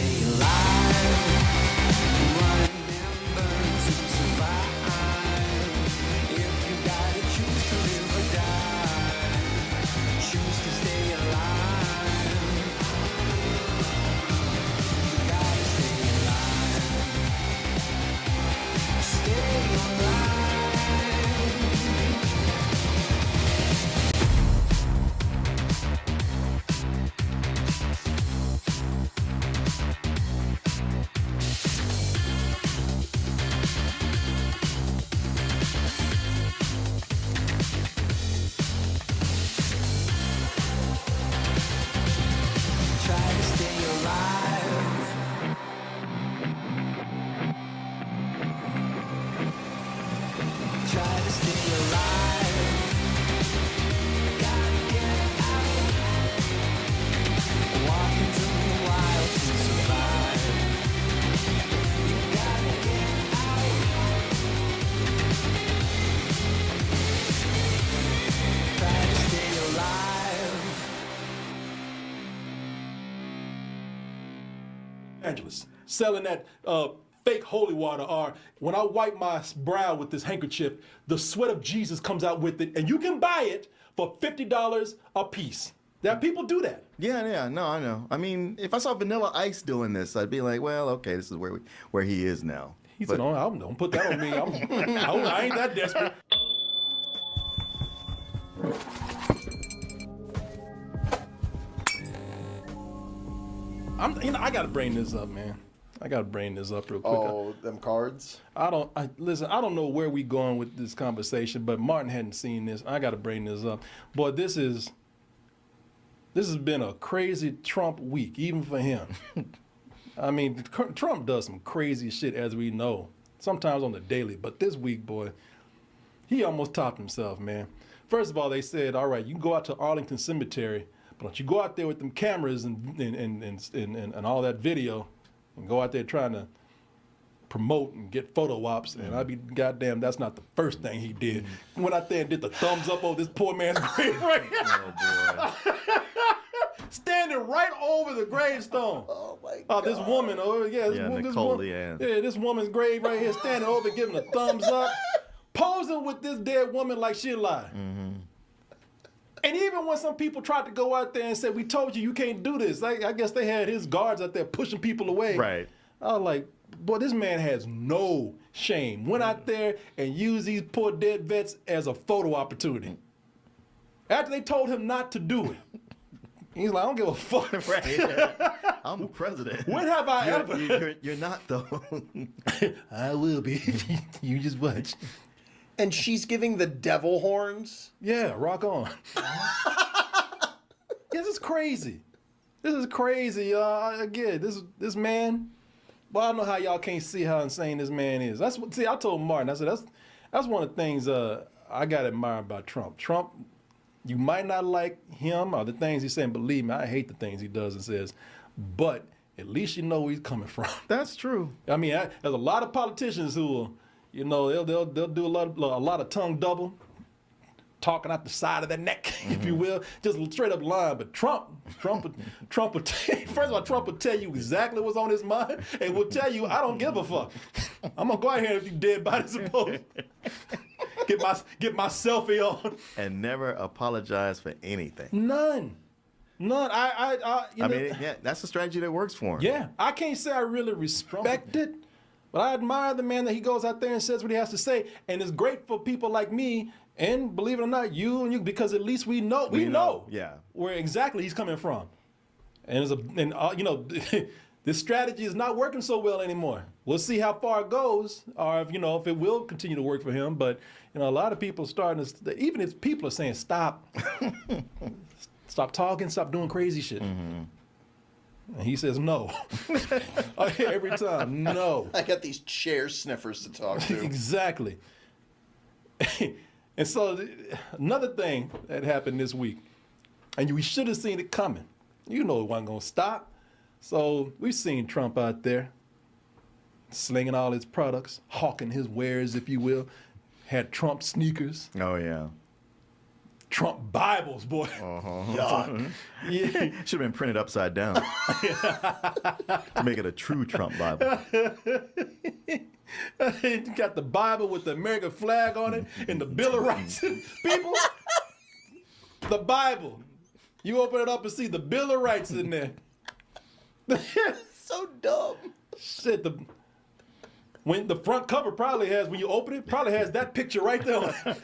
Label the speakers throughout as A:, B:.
A: stay alive. Remember to survive. If you gotta choose to live or die, choose to stay alive. You gotta stay alive. Stay alive. Try to stay alive. Try to stay alive. Gotta get out. Walk into the wild to survive. You gotta get out. Try to stay alive.
B: Angeles selling that fake holy water, or when I wipe my brow with this handkerchief, the sweat of Jesus comes out with it, and you can buy it for $50 a piece. There are people do that.
C: Yeah, no, I know. I mean, if I saw Vanilla Ice doing this, I'd be like, well, okay, this is where he is now.
B: He said, "Oh, don't put that on me. I ain't that desperate." I gotta bring this up, man. I gotta bring this up real quick.
D: Oh, them cards?
B: Listen, I don't know where we going with this conversation, but Martin hadn't seen this. I gotta bring this up. Boy, this has been a crazy Trump week, even for him. I mean, Trump does some crazy shit, as we know, sometimes on the daily. But this week, boy, he almost topped himself, man. First of all, they said, all right, you can go out to Arlington Cemetery, but don't you go out there with them cameras and all that video and go out there trying to promote and get photo ops. And I'd be goddamn, that's not the first thing he did. Went out there and did the thumbs up over this poor man's grave right here.
C: Oh, boy.
B: Standing right over the gravestone.
D: Oh, my God.
B: This woman,
C: Nicole Leanne.
B: this woman's grave right here, standing over, giving a thumbs up, posing with this dead woman like she alive.
C: Mm-hmm.
B: And even when some people tried to go out there and say, "We told you can't do this," I guess they had his guards out there pushing people away.
C: Right.
B: I was like, boy, this man has no shame. Went out there and used these poor dead vets as a photo opportunity. After they told him not to do it. He's like, I don't give a fuck.
C: Right. I'm the president.
B: When have I ever?
C: You're not, though.
B: I will be. You just watch.
D: And she's giving the devil horns?
B: Yeah, rock on. This is crazy. This is crazy. Again, this man. Well, I don't know how y'all can't see how insane this man is. I told Martin. I said that's one of the things I got admired about Trump. Trump, you might not like him or the things he's saying. Believe me, I hate the things he does and says. But at least you know where he's coming from.
C: That's true.
B: I mean, there's a lot of politicians who will, they'll do a lot of tongue double, talking out the side of their neck, if you will, just straight up lying. But Trump will first of all, Trump will tell you exactly what's on his mind, and will tell you, I don't give a fuck. I'm gonna go out here if you dead body supposed. Get my selfie on.
C: And never apologize for anything.
B: None. I
C: mean, yeah, that's a strategy that works for him.
B: Yeah, I can't say I really respect it, but I admire the man that he goes out there and says what he has to say, and it's great for people like me. And believe it or not, you, because at least we know
C: yeah,
B: where exactly he's coming from. And this strategy is not working so well anymore. We'll see how far it goes, or if it will continue to work for him. But a lot of people starting to, even if people are saying stop, stop talking, stop doing crazy shit. Mm-hmm. And he says no. Every time, no.
D: I got these chair sniffers to talk to.
B: Exactly. And so another thing that happened this week, and we should have seen it coming. It wasn't going to stop. So we've seen Trump out there slinging all his products, hawking his wares, if you will. Had Trump sneakers.
C: Oh, yeah.
B: Trump Bibles, boy.
D: Yuck.
B: Yeah.
C: Should have been printed upside down to make it a true Trump Bible.
B: He got the Bible with the American flag on it and the Bill of Rights. People, the Bible. You open it up and see the Bill of Rights in there.
D: So dumb.
B: Shit, when the front cover probably has, when you open it, probably has that picture right there on it.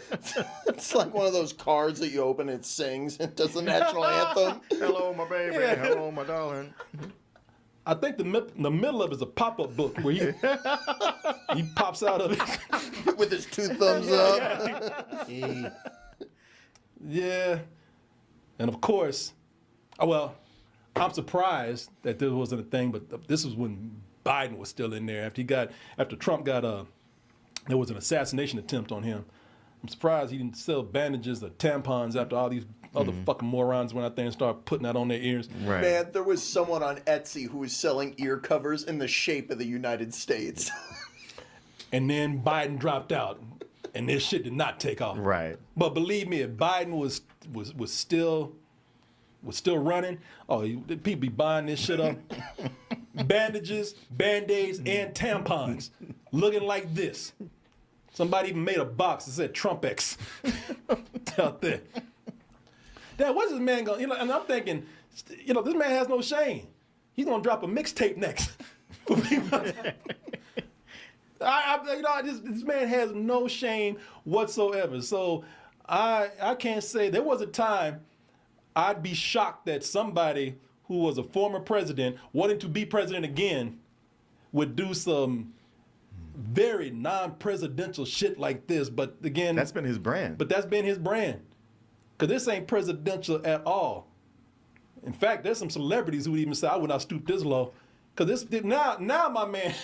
D: It's like one of those cards that you open and it sings and does the national anthem.
C: Hello, my baby.
B: Yeah.
C: Hello, my darling.
B: I think the middle of it is a pop-up book where he pops out of it.
D: With his 2 thumbs up.
B: Yeah. And of course, well, I'm surprised that this wasn't a thing, but this was when Biden was still in there. After Trump there was an assassination attempt on him. I'm surprised he didn't sell bandages or tampons after all these other fucking morons went out there and started putting that on their ears.
C: Right.
D: Man, there was someone on Etsy who was selling ear covers in the shape of the United States.
B: And then Biden dropped out, and this shit did not take off.
C: Right.
B: But believe me, if Biden was still running, people be buying this shit up. Bandages, Band-Aids, and tampons, looking like this. Somebody even made a box that said Trump X out there. Dad, what's this man going? And I'm thinking, this man has no shame. He's gonna drop a mixtape next. For people. This man has no shame whatsoever. So I can't say there was a time I'd be shocked that somebody who was a former president wanting to be president again would do some very non-presidential shit like this. But again,
C: That's been his brand.
B: But that's been his brand. Because this ain't presidential at all. In fact, there's some celebrities who would even say, I would not stoop this low. Because now my man,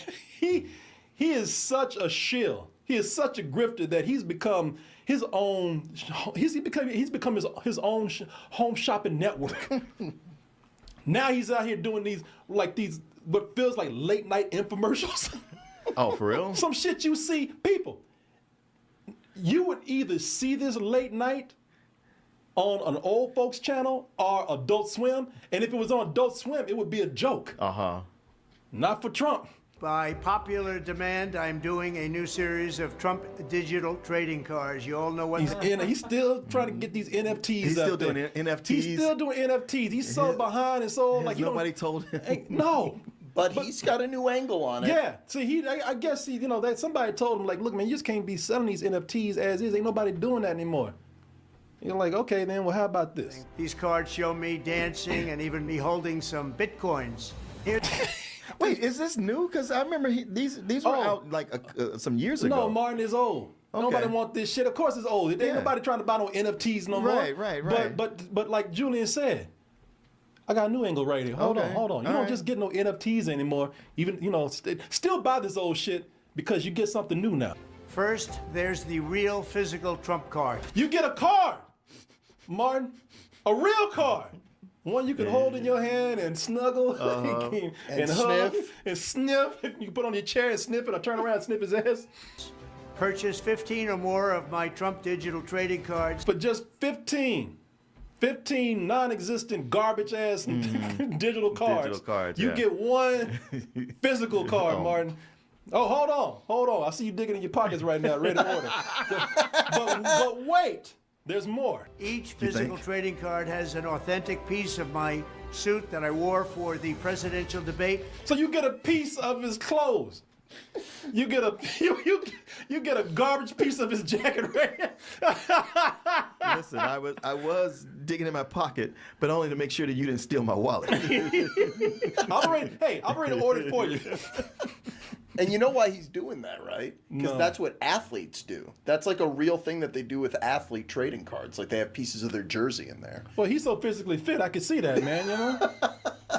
B: he is such a shill. He is such a grifter that he's become his own, he's become his own home shopping network. Now he's out here doing these what feels like late night infomercials.
C: Oh, for real?
B: Some shit you see, people. You would either see this late night on an old folks channel or Adult Swim, and if it was on Adult Swim, it would be a joke.
C: Uh-huh.
B: Not for Trump.
E: By popular demand, I'm doing a new series of Trump digital trading cards. You all know what
B: He's still trying to get these NFTs.
C: He's
B: out
C: still
B: there.
C: doing NFTs.
B: He's still doing NFTs. He's so behind and so
C: Has
B: like
C: nobody told him.
B: No.
D: But he's got a new angle on it.
B: Yeah. See, I guess that somebody told him, like, look, man, you just can't be selling these NFTs as is. Ain't nobody doing that anymore. You're like, okay, then, well, how about this?
E: These cards show me dancing and even me holding some bitcoins. Here.
C: Wait, is this new? Because I remember these were out like some years ago.
B: No, Martin is old.
C: Okay.
B: Nobody want this shit. Of course it's old. Ain't nobody trying to buy no NFTs no more.
C: Right.
B: But like Julian said, I got a new angle right here. Hold on. You don't just get no NFTs anymore. Even, still buy this old shit because you get something new now.
E: First, there's the real physical Trump card.
B: You get a card, Martin. A real card. One you can hold in your hand and snuggle and hug
D: sniff.
B: and sniff. You can put on your chair and sniff it or turn around and sniff his ass.
E: Purchase 15 or more of my Trump digital trading cards.
B: For just 15 non-existent garbage-ass digital cards.
C: Digital cards,
B: You
C: yeah.
B: get one physical card, Martin. Oh, hold on. I see you digging in your pockets right now, ready to order. but wait, there's more.
E: Each physical trading card has an authentic piece of my suit that I wore for the presidential debate.
B: So you get a piece of his clothes. You get a you get a garbage piece of his jacket right here.
C: Listen, I was digging in my pocket, but only to make sure that you didn't steal my wallet.
B: I'm ready to order it for you.
D: And you know why he's doing that, right? Because
B: No.
D: that's what athletes do. That's like a real thing that they do with athlete trading cards. Like they have pieces of their jersey in there.
B: Well, he's so physically fit, I can see that, man,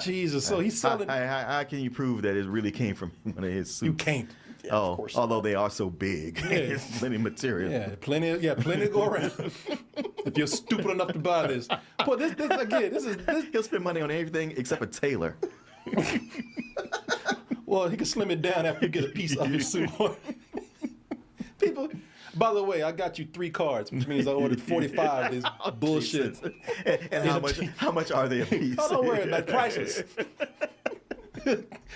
B: Jesus, so he's selling.
C: How can you prove that it really came from one of his suits?
B: You can't.
D: Yeah, of course
C: although they are so big.
B: Yeah.
C: There's plenty of material.
B: Yeah, plenty to go around. If you're stupid enough to buy this. But this
C: He'll spend money on everything except a tailor.
B: well, he can slim it down after you get a piece of his suit on. People, By the way, I got you 3 cards, which means I ordered 45 of these bullshit.
C: And how much are they a piece?
B: Oh, don't worry about it. Priceless.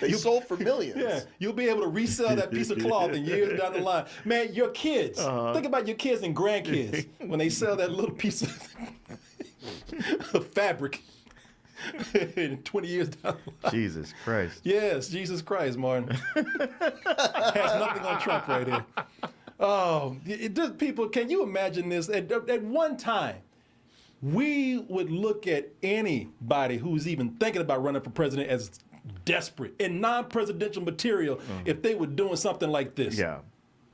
D: They sold for millions.
B: Yeah, you'll be able to resell that piece of cloth in years down the line. Man, your kids. Think about your kids and grandkids when they sell that little piece of fabric in 20 years down the line.
C: Jesus Christ.
B: Yes, Jesus Christ, Martin. Has nothing on Trump right here. Oh, people, can you imagine this? At one time, we would look at anybody who's even thinking about running for president as desperate and non-presidential material if they were doing something like this.
C: Yeah.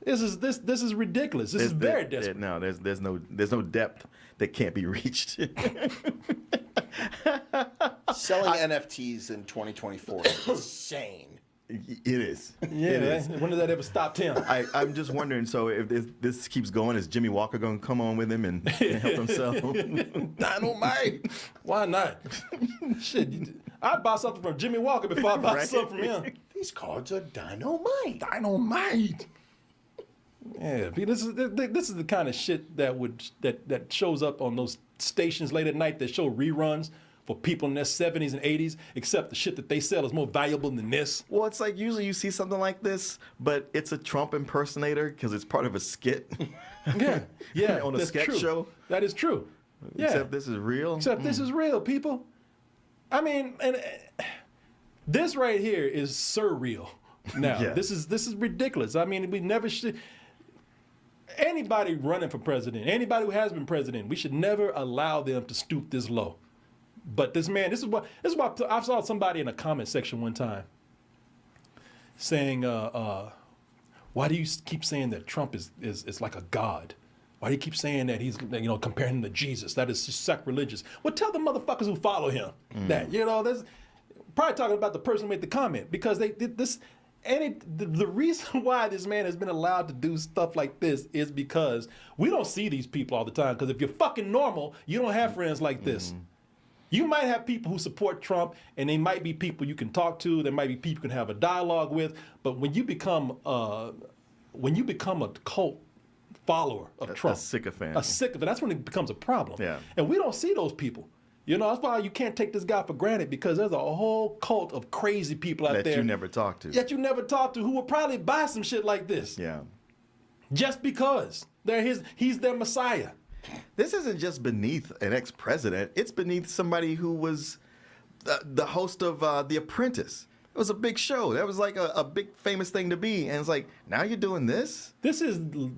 B: This is ridiculous. This is very desperate.
C: No, there's no depth that can't be reached.
D: Selling NFTs in 2024 is insane.
C: It is.
B: Yeah,
C: It is.
B: when did that ever stop him?
C: I'm just wondering, so if this keeps going, is Jimmy Walker going to come on with him and help himself?
B: Dynamite. Why not? Shit, I'd buy something from Jimmy Walker before I buy
C: Right.
B: something from him.
D: These cards are dynamite.
B: Dynamite. Yeah, this is the kind of shit that shows up on those stations late at night that show reruns for people in their 70s and 80s, except the shit that they sell is more valuable than this.
C: Well, it's like usually you see something like this, but it's a Trump impersonator because it's part of a skit.
B: Yeah,
C: On a
B: that's
C: sketch
B: true.
C: show.
B: That is true. Yeah.
C: Except this is real.
B: Except this is real, people. I mean, and this right here is surreal. Now,
C: Yeah.
B: this is ridiculous. I mean, we never should. Anybody running for president, anybody who has been president, we should never allow them to stoop this low. But this man, this is what I saw somebody in a comment section one time saying, why do you keep saying that Trump is like a god? Why do you keep saying that he's, comparing him to Jesus? That is just sacrilegious. Well, tell the motherfuckers who follow him that, that's probably talking about the person who made the comment, because they did this. And the reason why this man has been allowed to do stuff like this is because we don't see these people all the time. Because if you're fucking normal, you don't have friends like this. You might have people who support Trump, and they might be people you can talk to. There might be people you can have a dialogue with. But when you become a cult follower of Trump,
C: A sycophant.
B: that's when it becomes a problem.
C: Yeah.
B: And we don't see those people. That's why you can't take this guy for granted, because there's a whole cult of crazy people out there
C: that you never talk to.
B: that you never talk to who will probably buy some shit like this.
C: Yeah.
B: Just because he's their messiah.
C: This isn't just beneath an ex-president. It's beneath somebody who was the host of The Apprentice. It was a big show. That was like a big famous thing to be. And it's like, now you're doing this?
B: This is below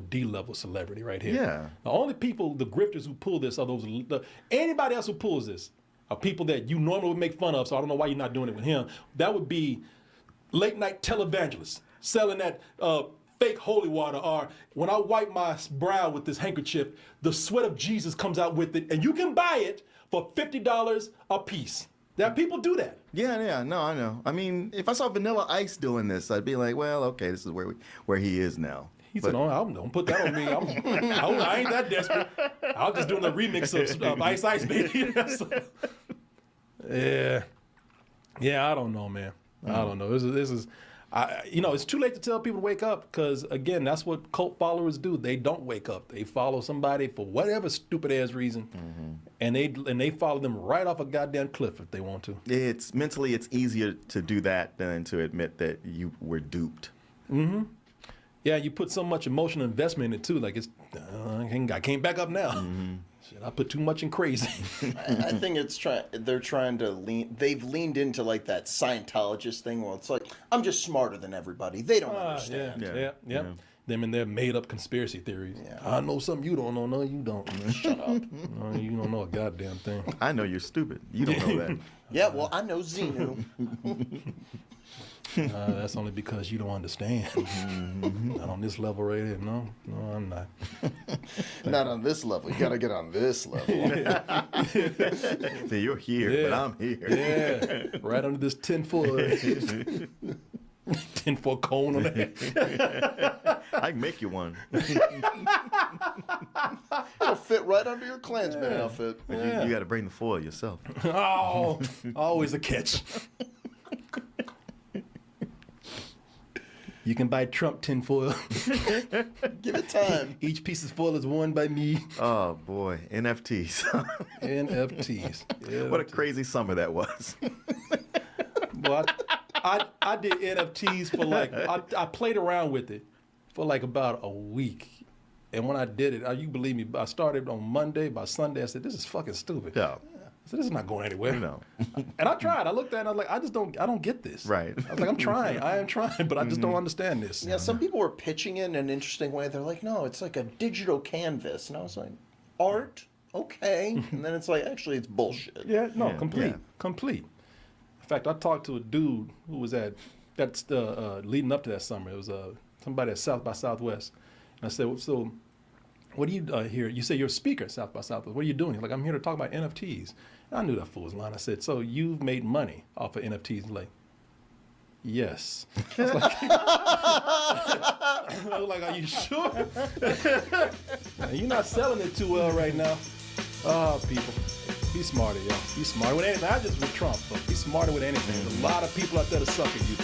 B: D-level celebrity right here.
C: Yeah.
B: The only people, the grifters who pull this are anybody else who pulls this are people that you normally would make fun of, so I don't know why you're not doing it with him. That would be late night televangelists selling that fake holy water, or when I wipe my brow with this handkerchief, the sweat of Jesus comes out with it, and you can buy it for $50 a piece. There are people do that.
C: Yeah, no, I know. I mean, if I saw Vanilla Ice doing this, I'd be like, well, okay, this is where he is now.
B: He said, don't put that on me. I ain't that desperate. I was just doing a remix of Ice Ice, baby. Yeah, I don't know, man. I don't know. This is it's too late to tell people to wake up, because, again, that's what cult followers do. They don't wake up. They follow somebody for whatever stupid-ass reason, and they follow them right off a goddamn cliff if they want to.
C: It's mentally, it's easier to do that than to admit that you were duped.
B: Mm-hmm. Yeah, you put so much emotional investment in it, too. Like, I can't back up now. Shit, I put too much in crazy.
D: I think they're trying to they've leaned into like that Scientologist thing where it's like, I'm just smarter than everybody. They don't understand.
B: Yeah. Them and their made-up conspiracy theories.
D: Yeah.
B: I know something you don't know. No, you don't.
D: Shut up.
B: No, you don't know a goddamn thing.
C: I know you're stupid. You don't know that.
D: Yeah, well, I know Xenu.
B: That's only because you don't understand. Not on this level right here. No, I'm not.
D: Not on this level. You got to get on this level.
C: So you're here, but I'm here.
B: Yeah, right under this tinfoil cone on there.
C: I can make you one.
D: It'll fit right under your Klansman outfit.
C: But you got to bring the foil yourself.
B: Oh, always a catch. You can buy Trump tinfoil.
D: Give it time.
B: Each piece of foil is worn by me.
C: Oh boy, NFTs.
B: NFTs.
C: What a crazy summer that was.
B: Well, I did NFTs for like, I played around with it for like about a week. And when I did it, you believe me, I started on Monday. By Sunday, I said, this is fucking stupid.
C: Yeah.
B: So this is not going anywhere.
C: No.
B: And I tried. I looked at it and I was like, I don't get this.
C: Right.
B: I was like, I'm trying. I am trying, but I just don't understand this.
D: Yeah, some people were pitching it in an interesting way. They're like, no, it's like a digital canvas. And I was like, art? Okay. And then it's like, actually, it's bullshit.
B: Yeah, no,
C: Yeah,
B: complete.
C: yeah.
B: Complete. In fact, I talked to a dude who was that's leading up to that summer. It was somebody at South by Southwest. And I said, so what do you here? You say you're a speaker at South by Southwest. What are you doing? He's like, I'm here to talk about NFTs. And I knew that fool was lying. I said, so you've made money off of NFTs? He's like, yes. I was like, I was like, are you sure? You're not selling it too well right now. Oh, people. Be smarter, y'all. Be smarter with anything. Not just with Trump, but be smarter with anything. There's a lot of people out there that suck at you.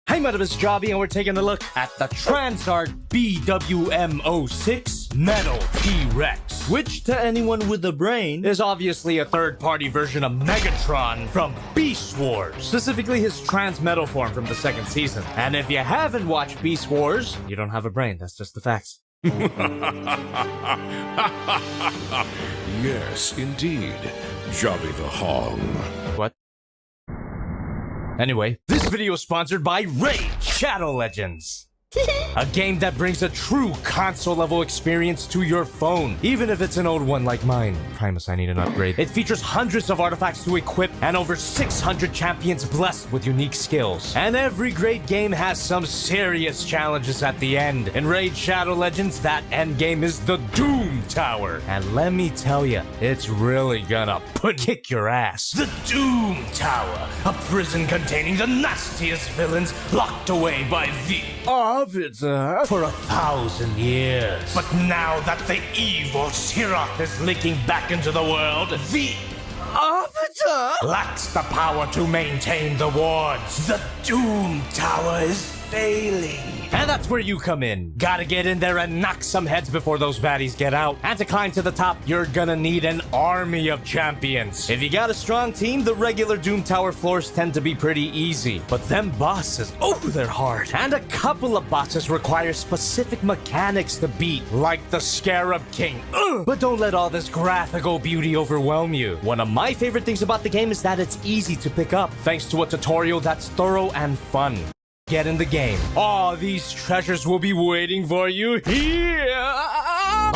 F: Hey, my name is Jobby, and we're taking a look at the Transart BWM06 Metal T-Rex, which, to anyone with a brain, is obviously a third-party version of Megatron from Beast Wars, specifically his trans-metal form from the second season. And if you haven't watched Beast Wars, you don't have a brain, that's just the facts.
G: Yes, indeed. Jobby the Hong.
F: What? Anyway, this video is sponsored by Raid Shadow Legends. A game that brings a true console-level experience to your phone, even if it's an old one like mine. Primus, I need an upgrade. It features hundreds of artifacts to equip and over 600 champions blessed with unique skills. And every great game has some serious challenges at the end. In Raid Shadow Legends, that end game is the Doom Tower. And let me tell you, it's really gonna kick your ass. The Doom Tower, a prison containing the nastiest villains locked away by the Arbiter for 1,000 years. But now that the evil Siroth is leaking back into the world, the Arbiter lacks the power to maintain the wards. The Doom Tower is failing. And that's where you come in. Gotta get in there and knock some heads before those baddies get out. And to climb to the top, you're gonna need an army of champions. If you got a strong team, the regular Doom Tower floors tend to be pretty easy. But them bosses, oh, they're hard. And a couple of bosses require specific mechanics to beat, like the Scarab King. Ugh. But don't let all this graphical beauty overwhelm you. One of my favorite things about the game is that it's easy to pick up, thanks to a tutorial that's thorough and fun. Get in the game. All these treasures will be waiting for you here.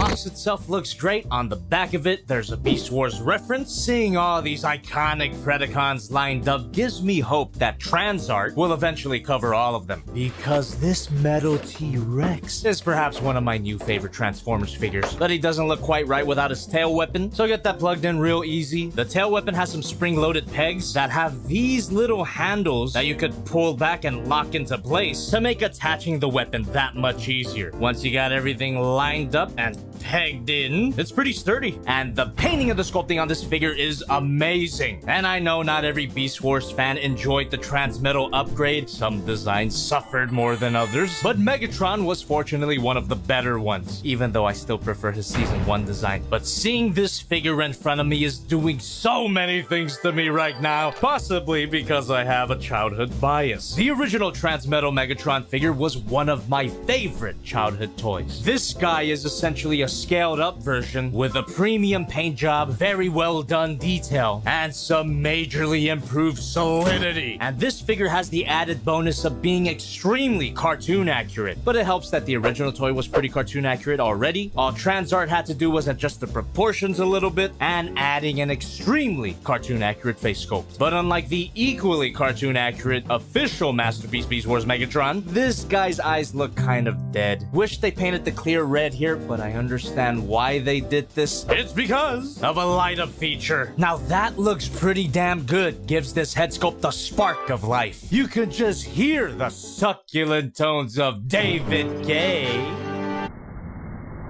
F: box itself looks great. On the back of it, there's a Beast Wars reference. Seeing all these iconic Predacons lined up gives me hope that Transart will eventually cover all of them. Because this metal T-Rex is perhaps one of my new favorite Transformers figures. But he doesn't look quite right without his tail weapon, so get that plugged in real easy. The tail weapon has some spring-loaded pegs that have these little handles that you could pull back and lock into place to make attaching the weapon that much easier. Once you got everything lined up and pegged in, it's pretty sturdy. And the painting of the sculpting on this figure is amazing. And I know not every Beast Wars fan enjoyed the Transmetal upgrade. Some designs suffered more than others, but Megatron was fortunately one of the better ones, even though I still prefer his Season 1 design. But seeing this figure in front of me is doing so many things to me right now, possibly because I have a childhood bias. The original Transmetal Megatron figure was one of my favorite childhood toys. This guy is essentially a scaled up version with a premium paint job, very well done detail, and some majorly improved solidity. And this figure has the added bonus of being extremely cartoon accurate, but it helps that the original toy was pretty cartoon accurate already. All Transart had to do was adjust the proportions a little bit and adding an extremely cartoon accurate face sculpt. But unlike the equally cartoon accurate official Masterpiece Beast Wars Megatron, this guy's eyes look kind of dead. Wish they painted the clear red here, but I understand why they did this. It's because of a light up feature. Now that looks pretty damn good. Gives this head sculpt a spark of life. You can just hear the succulent tones of David Kaye.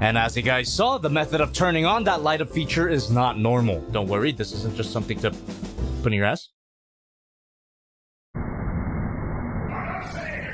F: And as you guys saw, the method of turning on that light up feature is not normal. Don't worry, this isn't just something to put in your ass.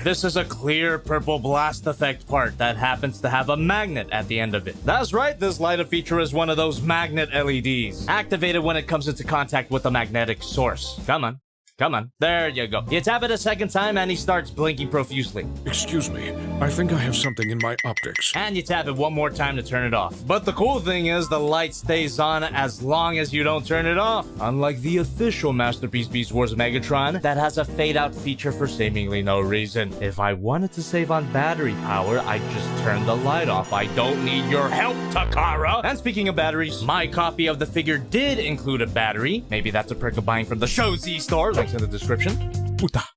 F: This is a clear purple blast effect part that happens to have a magnet at the end of it. That's right, this light up feature is one of those magnet LEDs, activated when it comes into contact with a magnetic source. Come on. Come on. There you go. You tap it a second time and he starts blinking profusely.
G: Excuse me, I think I have something in my optics.
F: And you tap it one more time to turn it off. But the cool thing is the light stays on as long as you don't turn it off. Unlike the official Masterpiece Beast Wars Megatron that has a fade out feature for seemingly no reason. If I wanted to save on battery power, I'd just turn the light off. I don't need your help, Takara. And speaking of batteries, my copy of the figure did include a battery. Maybe that's a perk of buying from the Show Z store. Links in the description.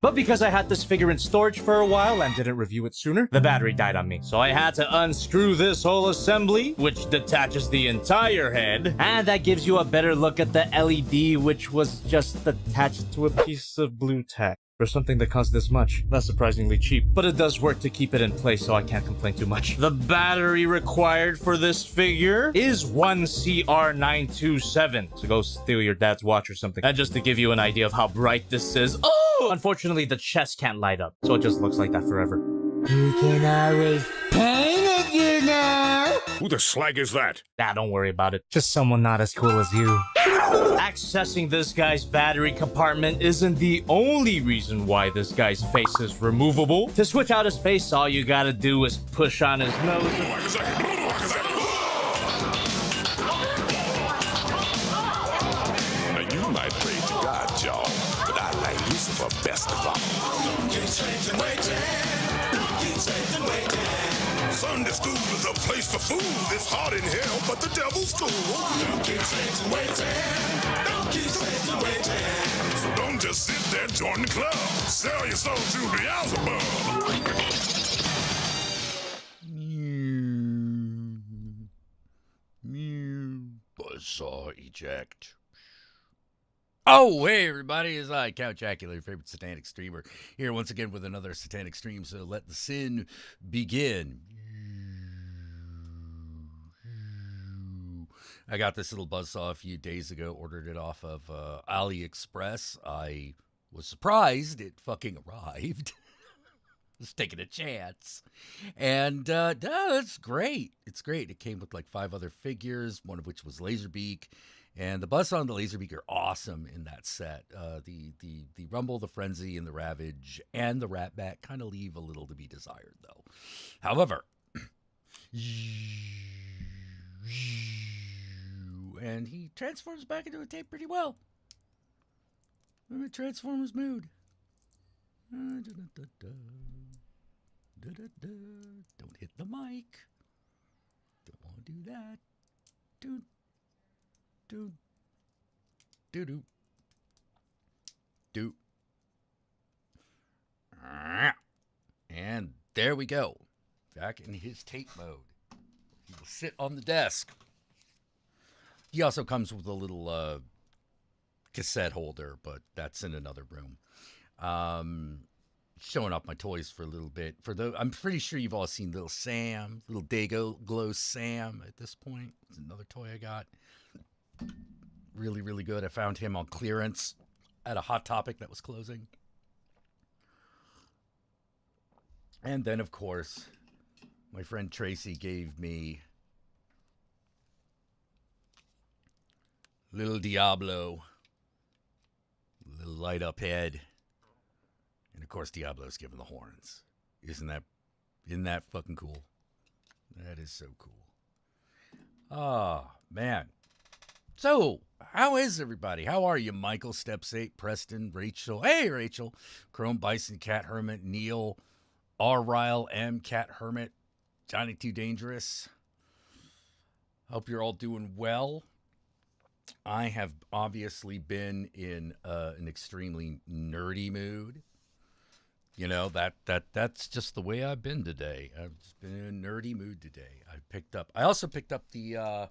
F: But because I had this figure in storage for a while and didn't review it sooner, the battery died on me. So I had to unscrew this whole assembly, which detaches the entire head. And that gives you a better look at the LED, which was just attached to a piece of blue tack. For something that costs this much. That's surprisingly cheap, but it does work to keep it in place, so I can't complain too much. The battery required for this figure is 1CR927, so go steal your dad's watch or something. And just to give you an idea of how bright this is, oh! Unfortunately, the chest can't light up, so it just looks like that forever.
H: You can always paint it, you know.
G: Who the slag is that?
F: Nah, don't worry about it. Just someone not as cool as you. Accessing this guy's battery compartment isn't the only reason why this guy's face is removable. To switch out his face, all you gotta do is push on his nose.
G: Now you might pray to God, y'all, but I like Lucifer best of all. Sunday school is a place for fools. It's hot in hell, but the devil's cool. Don't keep Satan waiting. Don't keep Satan waiting. So don't just sit there, join the club. Sell your soul to Beelzebub.
I: Buzzsaw eject. Oh, hey everybody, it's I, Count Jackula, your favorite satanic streamer, here once again with another satanic stream, so let the sin begin. I got this little buzzsaw a few days ago, ordered it off of AliExpress. I was surprised it fucking arrived. Was taking a chance. And it's great. It's great. It came with like 5 other figures, one of which was Laserbeak. And the buzzsaw and the Laserbeak are awesome in that set. The Rumble, the Frenzy, and the Ravage, and the Ratbat kind of leave a little to be desired, though. However, and he transforms back into a tape pretty well. I'm in Transformers mood. Don't hit the mic. Don't want to do that. Do, do, do, do, do. And there we go. Back in his tape mode. He will sit on the desk. He also comes with a little cassette holder, but that's in another room. Showing off my toys for a little bit. I'm pretty sure you've all seen Little Sam, Little Dago Glow Sam at this point. It's another toy I got. Really, really good. I found him on clearance at a Hot Topic that was closing. And then, of course, my friend Tracy gave me Little Diablo, little light up head, and of course Diablo's giving the horns. Isn't that fucking cool? That is so cool. Ah, man. So, how is everybody? How are you, Michael, Steps 8, Preston, Rachel? Hey, Rachel. Chrome, Bison, Cat Hermit, Neil, R. Ryle, M, Cat Hermit, Johnny Too Dangerous. Hope you're all doing well. I have obviously been in an extremely nerdy mood. You know, that's just the way I've been today. I've just been in a nerdy mood today. I also picked up the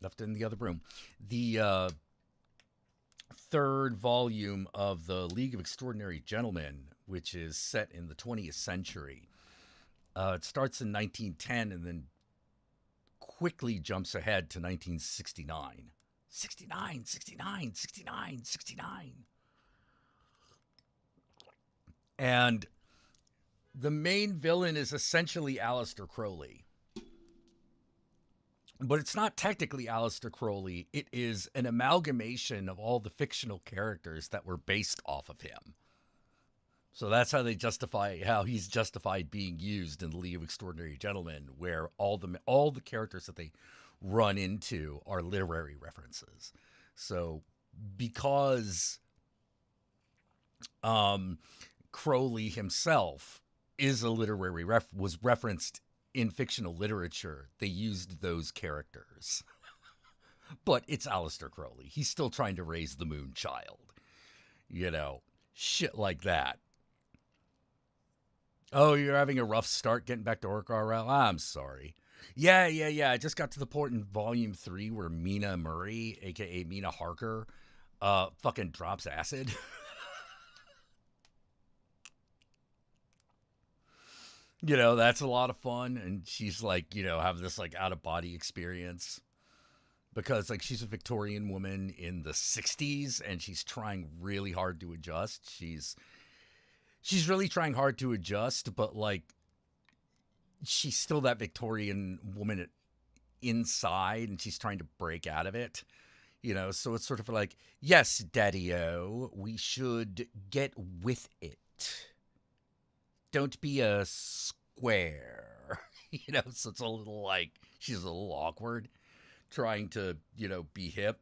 I: left it in the other room. The third volume of the League of Extraordinary Gentlemen, which is set in the 20th century. It starts in 1910 and then quickly jumps ahead to 1969. 69. And the main villain is essentially Aleister Crowley. But it's not technically Aleister Crowley. It is an amalgamation of all the fictional characters that were based off of him. So that's how how he's justified being used in the League of Extraordinary Gentlemen, where all the characters that they run into are literary references. So because Crowley himself is a literary was referenced in fictional literature, they used those characters. But it's Aleister Crowley. He's still trying to raise the Moon Child. You know, shit like that. Oh, you're having a rough start getting back to Orc RL? I'm sorry. Yeah. I just got to the point in Volume 3 where Mina Murray, a.k.a. Mina Harker, fucking drops acid. You know, that's a lot of fun. And she's like, you know, having this like out-of-body experience. Because like she's a Victorian woman in the 60s and she's trying really hard to adjust. She's really trying hard to adjust, but like she's still that Victorian woman inside and she's trying to break out of it. You know, so it's sort of like, yes, Daddy-o, we should get with it. Don't be a square. You know, so it's a little like, she's a little awkward trying to, you know, be hip.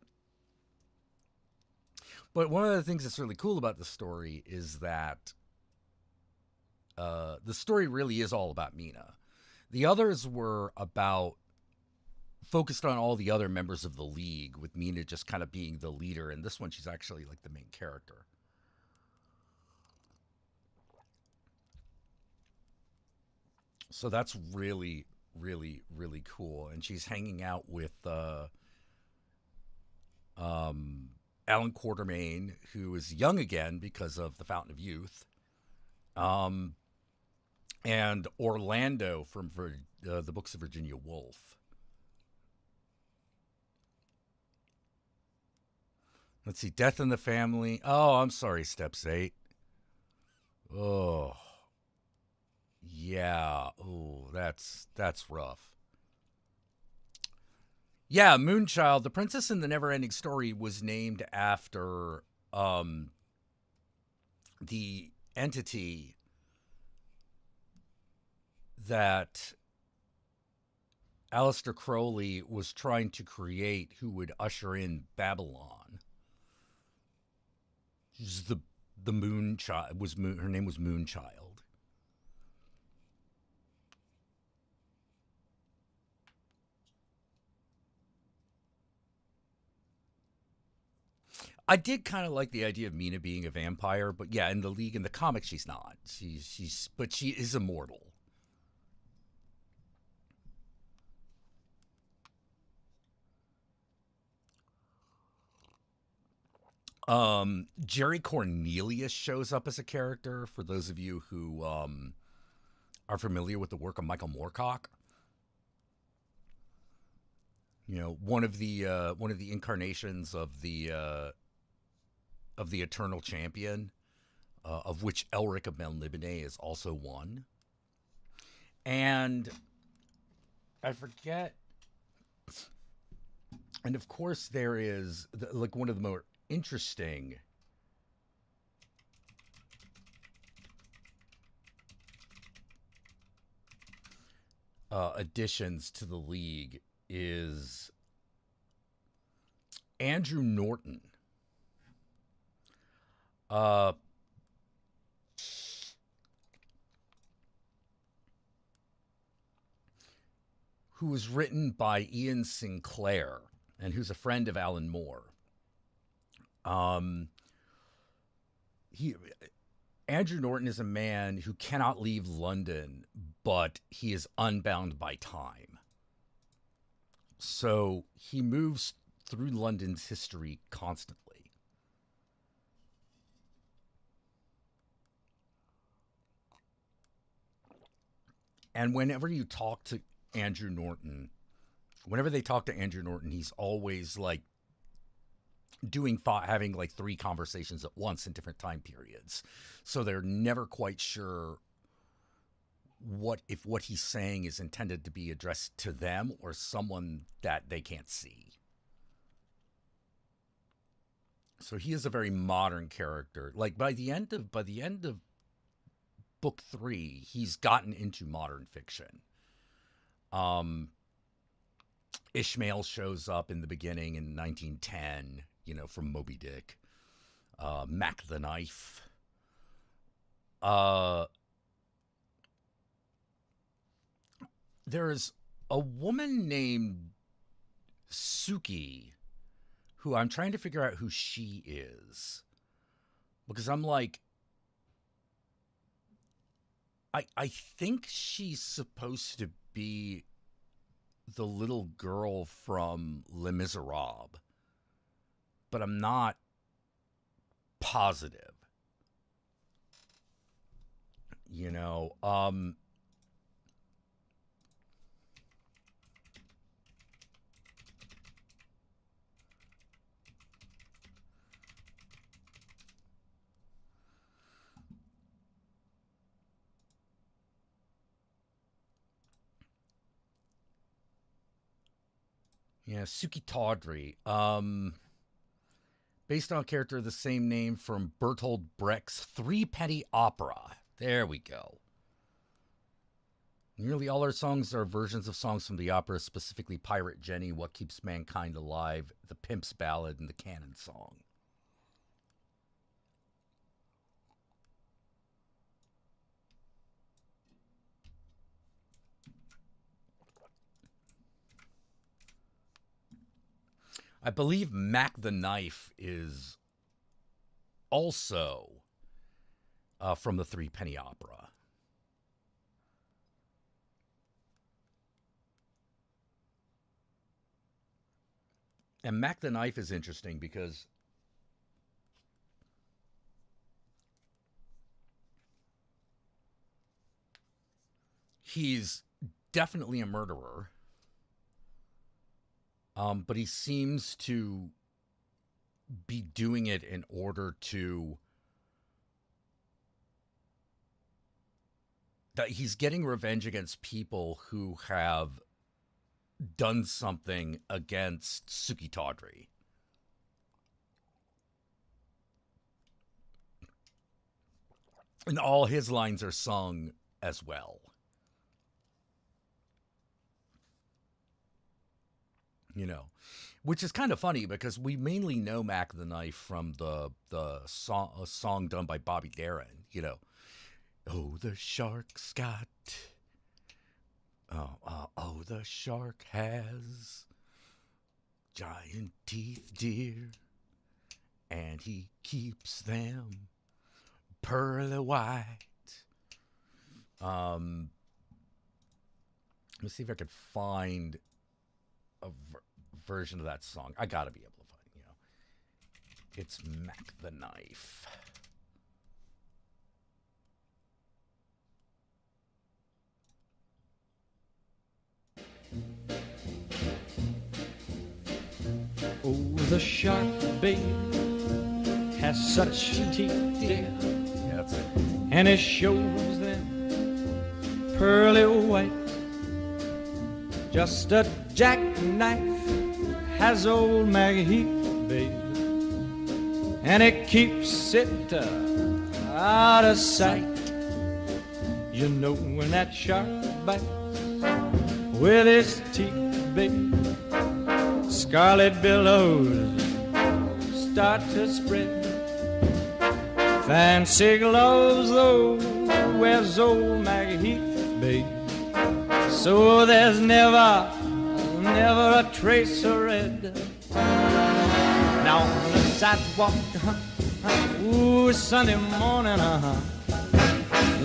I: But one of the things that's really cool about the story is that the story really is all about Mina. The others were focused on all the other members of the League, with Mina just kind of being the leader. And this one, she's actually like the main character. So that's really, really, really cool. And she's hanging out with Alan Quatermain, who is young again because of the Fountain of Youth. And Orlando from the Books of Virginia Woolf. Let's see, Death in the Family. Oh, I'm sorry, Steps 8. Oh, yeah. Oh, that's rough. Yeah, Moonchild, the Princess in the Neverending Story, was named after the entity that Aleister Crowley was trying to create, who would usher in Babylon. She's the Moonchild. Her name was Moonchild. I did kind of like the idea of Mina being a vampire, but yeah, in the League, in the comics, she's not. But she is immortal. Jerry Cornelius shows up as a character for those of you who are familiar with the work of Michael Moorcock. You know, one of the incarnations of the Eternal Champion, of which Elric of Melniboné is also one. And I forget. And of course, there is like one of the more interesting additions to the League is Andrew Norton. Who was written by Ian Sinclair and who's a friend of Alan Moore. Andrew Norton is a man who cannot leave London, but he is unbound by time. So he moves through London's history constantly. And whenever you talk to Andrew Norton, whenever they talk to Andrew Norton, he's always like having like 3 conversations at once in different time periods. So they're never quite sure if what he's saying is intended to be addressed to them or someone that they can't see. So he is a very modern character. Like by the end of book 3, he's gotten into modern fiction. Ishmael shows up in the beginning in 1910, you know, from Moby Dick. Mac the Knife. There's a woman named Suki who I'm trying to figure out who she is. Because I'm like, I think she's supposed to be the little girl from Les Miserables, but I'm not positive. You know, yeah, Suki Tawdry. Based on a character of the same name from Bertolt Brecht's Threepenny Opera. There we go. Nearly all her songs are versions of songs from the opera, specifically Pirate Jenny, What Keeps Mankind Alive, The Pimp's Ballad, and The Cannon Song. I believe Mac the Knife is also from the Threepenny Opera. And Mac the Knife is interesting because he's definitely a murderer. But he seems to be doing it in order to... that he's getting revenge against people who have done something against Suki Tawdry. And all his lines are sung as well. You know, which is kind of funny because we mainly know Mac the Knife from the song done by Bobby Darin, you know. Oh, the shark's got... Oh, the shark has giant teeth, dear, and he keeps them pearly white. Let me see if I could find a version of that song. I gotta be able to find it, It's Mac the Knife.
J: Oh, the shark, babe, has such teeth, dear.
I: Yeah, that's it.
J: And it shows them pearly white. Just a jackknife has old Maggie Heath, babe, and it keeps it out of sight. You know when that shark bites with his teeth, babe, scarlet billows start to spread. Fancy gloves, though, wears old Maggie Heath, babe, so there's never a trace of red. Now on the sidewalk, ooh, Sunday morning,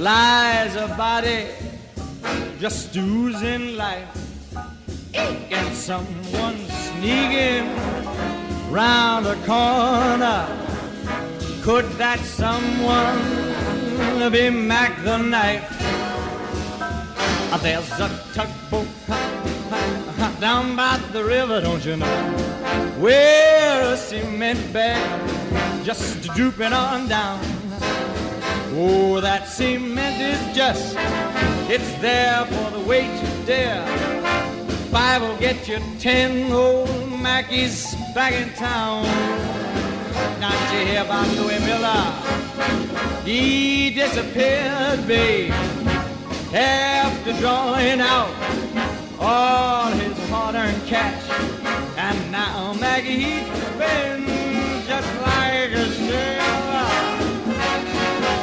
J: lies a body just oozing life. And someone sneaking round the corner. Could that someone be Mac the Knife? There's a tugboat down by the river, don't you know, where a cement bag just drooping on down. Oh, that cement is just, it's there for the weight to dare. 5 will get you 10, old Mackie's back in town. Not you hear about Louis Miller? He disappeared, babe, after drawing out all his hard-earned cash. And now Maggie Heath's been just like a sailor.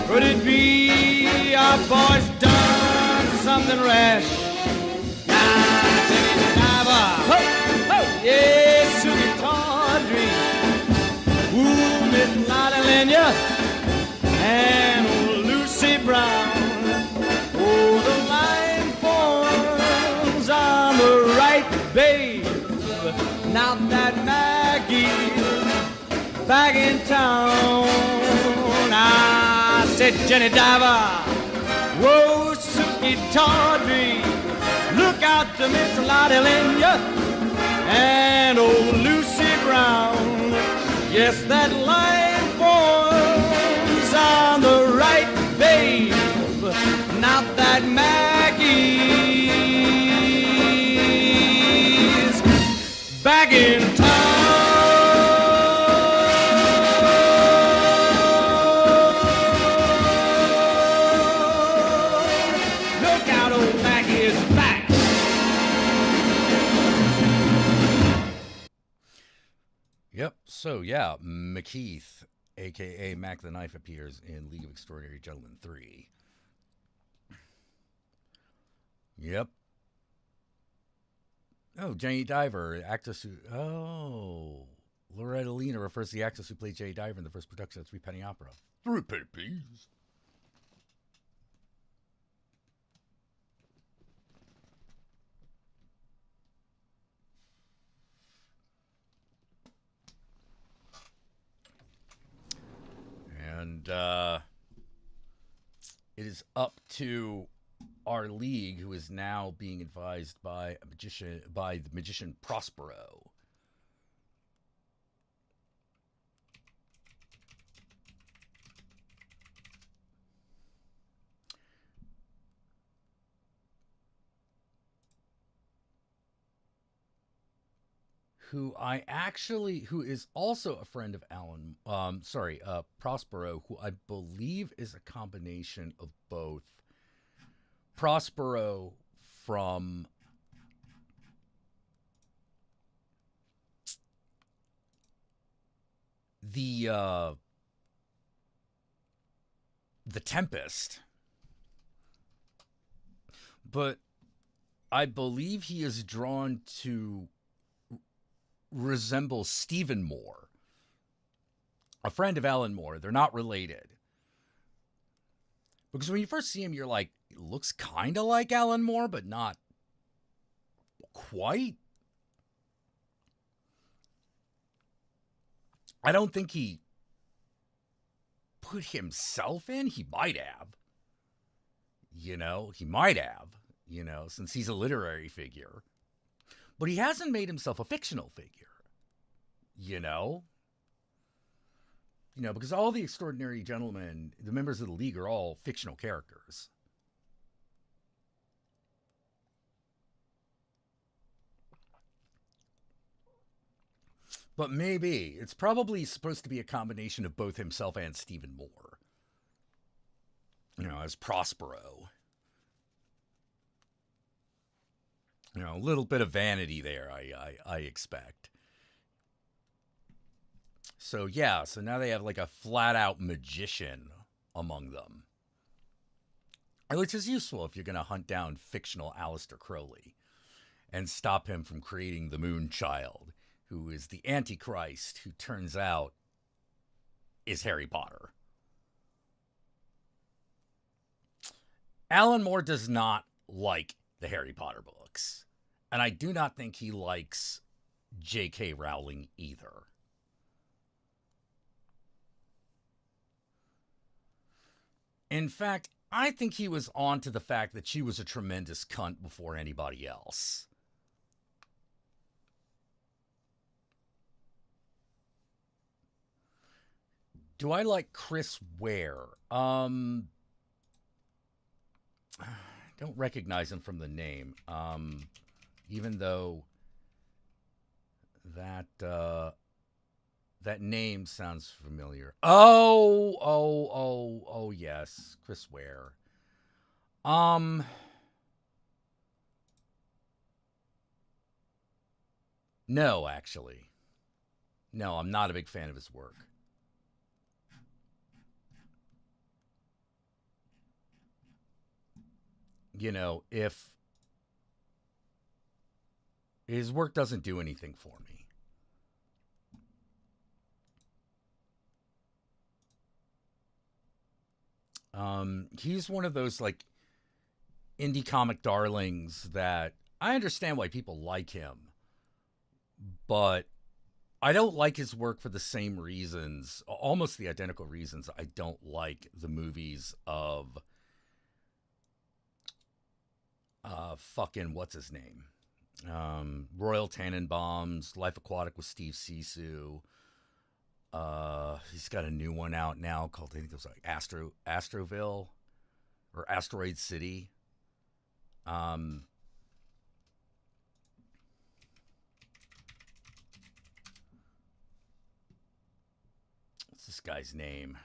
J: Could it be our boy's done something rash? Yes, Susie Tawdry, ooh, Miss Lottie Lenya, and old Lucy Brown. Oh, the line forms on the right, babe. Now that Maggie's back in town, I said Jenny Diver, whoa, Susie Tawdry, look out to Miss Lottie Lenya and old Lucy Brown. Yes, that line forms on the right, babe. Not that Maggie's back in town. Look out, old Maggie is back.
I: Yep. So, yeah, McKeith, a.k.a. Mac the Knife, appears in League of Extraordinary Gentlemen 3. Yep. Oh, Jenny Diver, actress who... Oh. Loretta Lena refers to the actress who played Jenny Diver in the first production of Three Penny Opera. 3 pennies. And it is up to our league, who is now being advised by the magician Prospero. Who is also a friend of Alan, Prospero, who I believe is a combination of both. Prospero from the Tempest, but I believe he is drawn to resemble Stephen Moore. a friend of Alan Moore. They're not related. Because when you first see him, you're like, it looks kind of like Alan Moore, but not quite. I don't think he put himself in. He might have. He might have, since he's a literary figure. But he hasn't made himself a fictional figure, because all the Extraordinary Gentlemen, the members of the League, are all fictional characters. But maybe. It's probably supposed to be a combination of both himself and Stephen Moore. As Prospero. A little bit of vanity there, I expect. So, yeah, so now they have like a flat-out magician among them. Which is useful if you're going to hunt down fictional Aleister Crowley and stop him from creating the Moon Child, who is the Antichrist, who turns out is Harry Potter. Alan Moore does not like the Harry Potter books. And I do not think he likes J.K. Rowling either. In fact, I think he was on to the fact that she was a tremendous cunt before anybody else. Do I like Chris Ware? Don't recognize him from the name. Even though that name sounds familiar. Oh, yes, Chris Ware. No, actually. No, I'm not a big fan of his work. If his work doesn't do anything for me. He's one of those like indie comic darlings that I understand why people like him, but I don't like his work for the same reasons, almost the identical reasons I don't like the movies of fucking what's his name? Royal Tenenbaums, Life Aquatic with Steve Zissou. He's got a new one out now called, I think it was like Astroville or Asteroid City. What's this guy's name?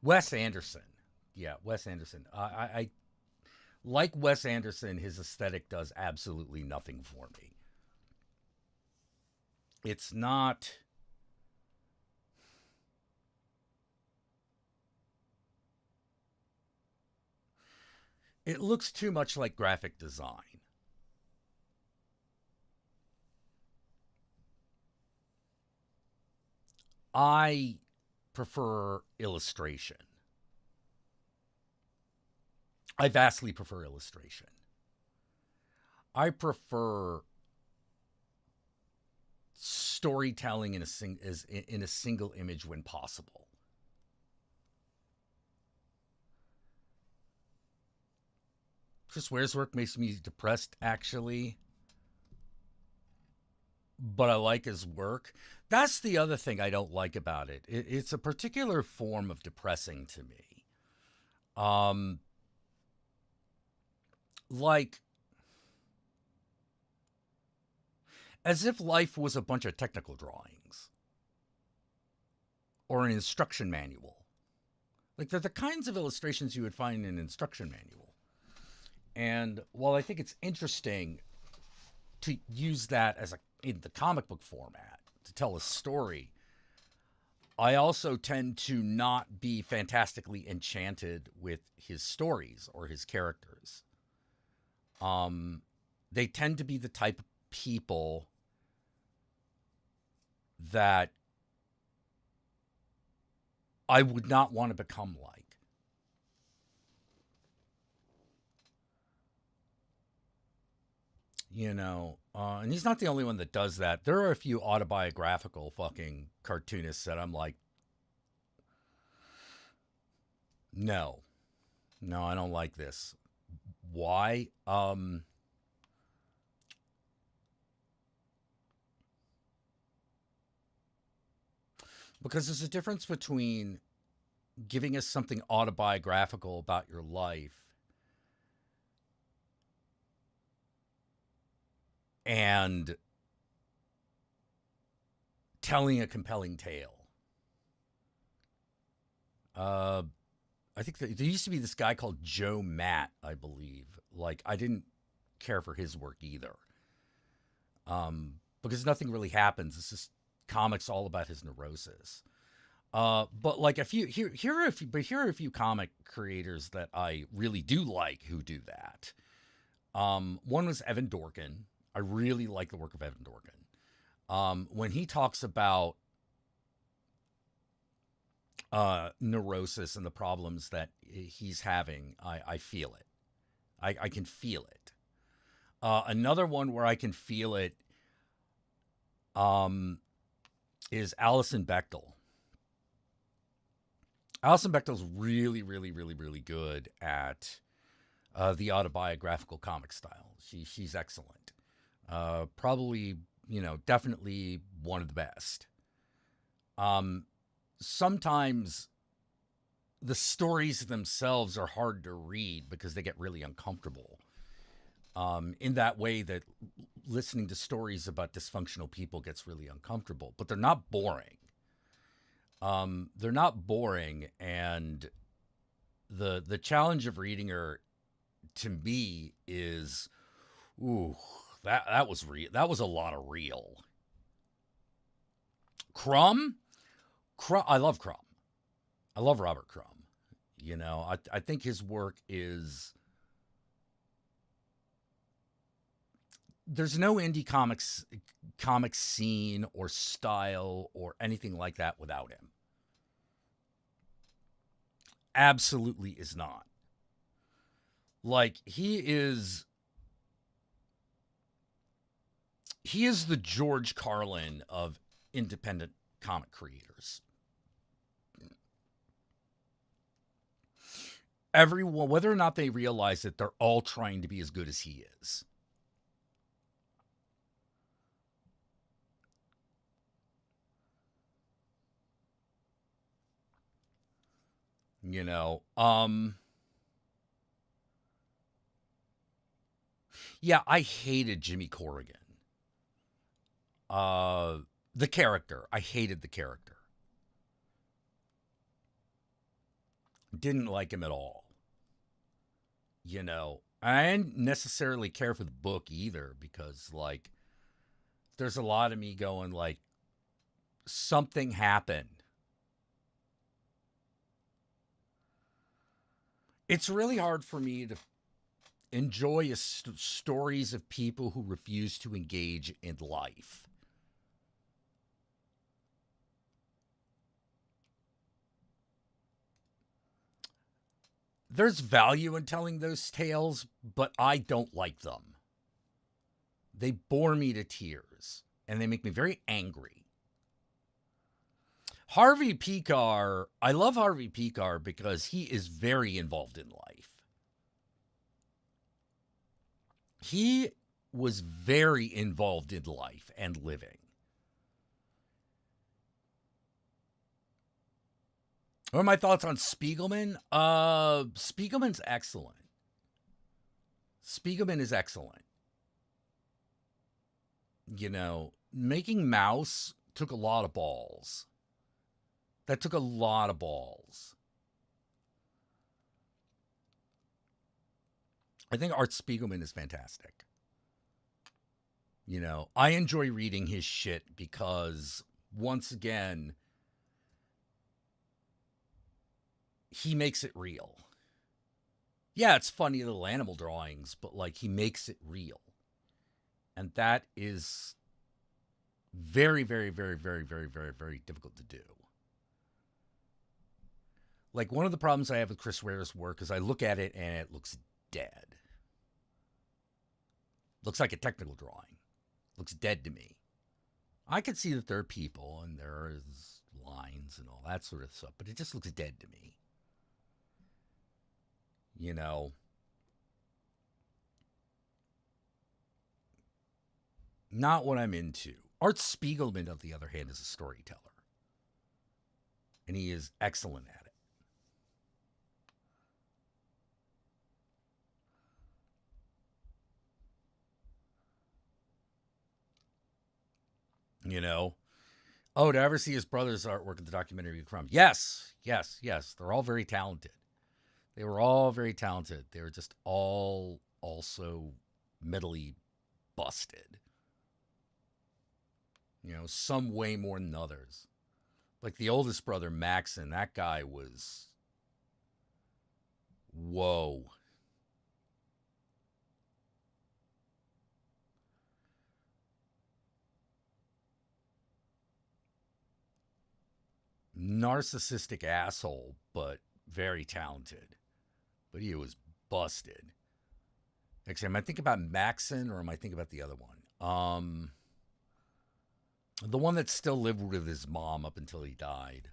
I: Wes Anderson. Yeah, Wes Anderson. I like Wes Anderson, his aesthetic does absolutely nothing for me. It's not... It looks too much like graphic design. I prefer illustration. I vastly prefer illustration. I prefer storytelling in a single image when possible. Chris Ware's work makes me depressed, actually. But I like his work. That's the other thing I don't like about it. It's a particular form of depressing to me. Like, as if life was a bunch of technical drawings or an instruction manual. Like, they're the kinds of illustrations you would find in an instruction manual. And while I think it's interesting to use that as in the comic book format to tell a story, I also tend to not be fantastically enchanted with his stories or his characters. They tend to be the type of people that I would not want to become like. You know, and he's not the only one that does that. There are a few autobiographical fucking cartoonists that I'm like, no, I don't like this. Why? Because there's a difference between giving us something autobiographical about your life and telling a compelling tale. I think there used to be this guy called Joe Matt, I believe. Like, I didn't care for his work either. Because nothing really happens. It's just comics all about his neurosis. But like here are a few comic creators that I really do like who do that. One was Evan Dorkin. I really like the work of Evan Dorkin. When he talks about neurosis and the problems that he's having, I feel it. I can feel it. Another one where I can feel it is Alison Bechdel. Alison Bechdel's really, really, really, really good at the autobiographical comic style. She's excellent. Probably, definitely one of the best. Sometimes the stories themselves are hard to read because they get really uncomfortable. In that way that listening to stories about dysfunctional people gets really uncomfortable, but they're not boring. They're not boring, and the challenge of reading her, to me, is, that was real. That was a lot of real. Crumb, I love Crumb. I love Robert Crumb. I think his work is. There's no indie comic scene or style or anything like that without him. Absolutely is not. Like, he is the George Carlin of independent comic creators. Everyone, whether or not they realize it, they're all trying to be as good as he is. Yeah, I hated Jimmy Corrigan. The character. I hated the character. Didn't like him at all. I didn't necessarily care for the book either, because, like, there's a lot of me going, like, something happened. It's really hard for me to enjoy stories of people who refuse to engage in life. There's value in telling those tales, but I don't like them. They bore me to tears, and they make me very angry. Harvey Pekar, I love Harvey Pekar because he is very involved in life. He was very involved in life and living. What are my thoughts on Spiegelman? Spiegelman's excellent. Spiegelman is excellent. Making Mouse took a lot of balls. That took a lot of balls. I think Art Spiegelman is fantastic. I enjoy reading his shit because, once again, he makes it real. Yeah, it's funny little animal drawings, but, like, he makes it real. And that is very, very, very, very, very, very, very difficult to do. Like, one of the problems I have with Chris Ware's work is I look at it and it looks dead. Looks like a technical drawing. Looks dead to me. I can see that there are people and there's lines and all that sort of stuff, but it just looks dead to me. You know, not what I'm into. Art Spiegelman, on the other hand, is a storyteller. And he is excellent at it. You know? Oh, to ever see his brother's artwork at the documentary Crumb? Yes, yes, yes. They're all very talented. They were all very talented. They were just all also mentally busted. You know, some way more than others. Like the oldest brother, Maxon, that guy was... Whoa. Narcissistic asshole, but very talented. But he was busted. Actually, am I thinking about Maxon or am I thinking about the other one? The one that still lived with his mom up until he died.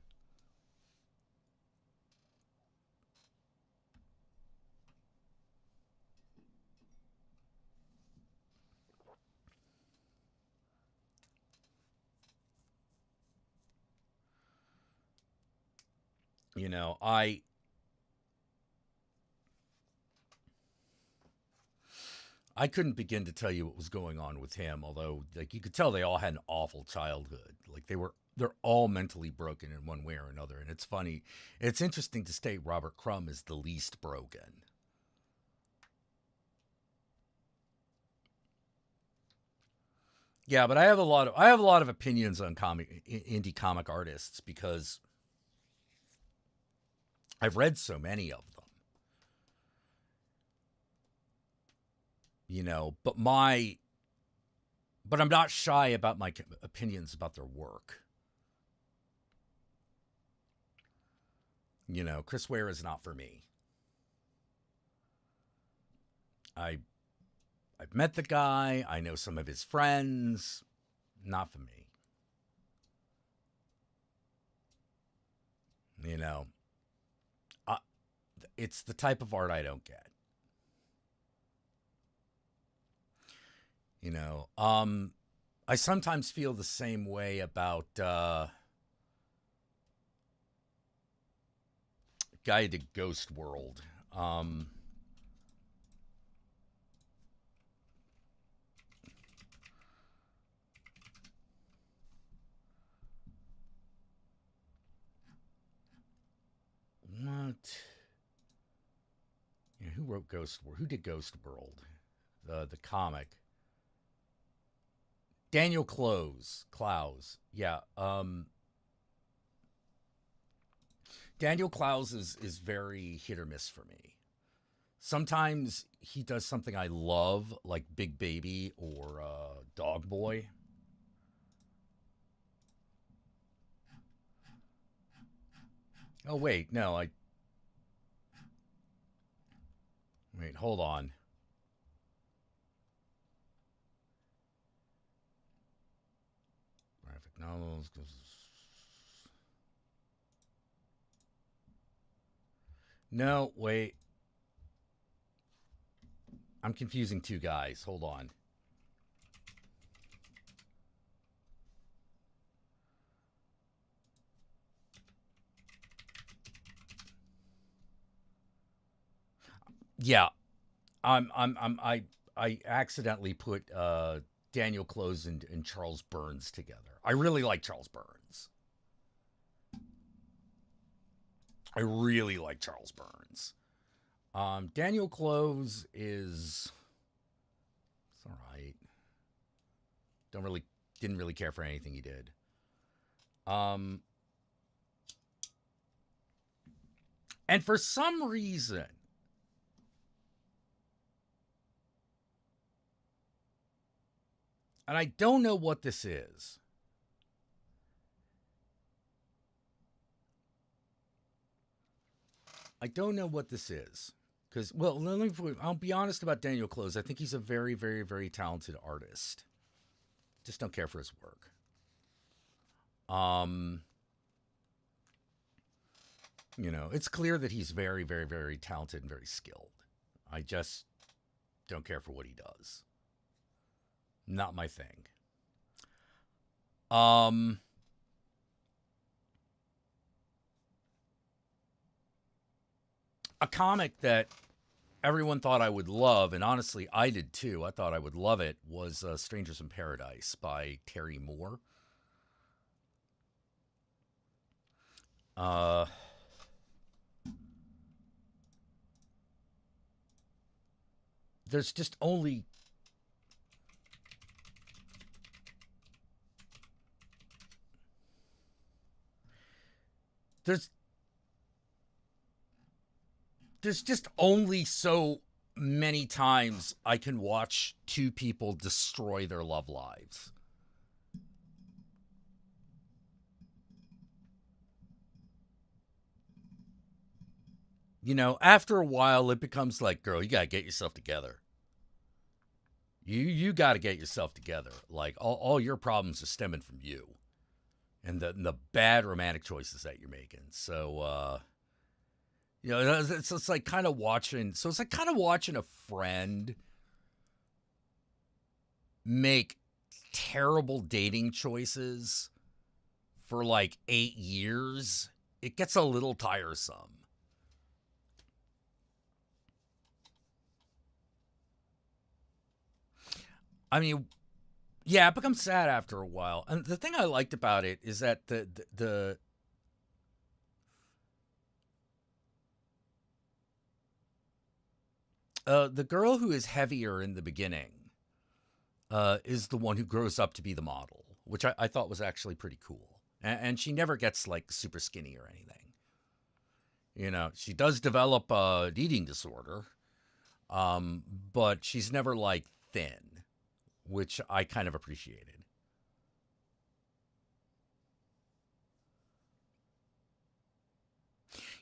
I: You know, I couldn't begin to tell you what was going on with him, although like you could tell they all had an awful childhood. Like they're all mentally broken in one way or another. And it's funny. It's interesting to state Robert Crumb is the least broken. Yeah, but I have a lot of opinions on indie comic artists because I've read so many of them. You know, but I'm not shy about my opinions about their work. You know, Chris Ware is not for me. I've met the guy. I know some of his friends. Not for me. You know, it's the type of art I don't get. You know, I sometimes feel the same way about guy who did Ghost World. What? Yeah, who wrote Ghost World? Who did Ghost World? The comic. Daniel Clowes. Yeah. Daniel Clowes is very hit or miss for me. Sometimes he does something I love, like Big Baby or Dog Boy. Oh, wait. No, Wait, hold on. Graphic novels. No, wait. I'm confusing two guys. Hold on. Yeah. I accidentally put Daniel Clowes and Charles Burns together. I really like Charles Burns. I really like Charles Burns. Daniel Clowes is... It's all right. Didn't really care for anything he did. And for some reason, and I don't know what this is, I don't know what this is. Because, well, I'll be honest about Daniel Close. I think he's a very, very, very talented artist. Just don't care for his work. You know, it's clear that he's very, very, very talented and very skilled. I just don't care for what he does. Not my thing. A comic that everyone thought I would love, and honestly, I did too. I thought I would love it, was Strangers in Paradise by Terry Moore. There's just only... There's just only so many times I can watch two people destroy their love lives. You know, after a while, it becomes like, girl, you got to get yourself together. You got to get yourself together. Like, all your problems are stemming from you. And the bad romantic choices that you're making. So, you know, it's like kind of watching. So it's like kind of watching a friend make terrible dating choices for like 8 years. It gets a little tiresome. I mean, yeah, it becomes sad after a while. And the thing I liked about it is that the girl who is heavier in the beginning is the one who grows up to be the model, which I thought was actually pretty cool. And she never gets like super skinny or anything. You know, she does develop an eating disorder, but she's never like thin, which I kind of appreciated.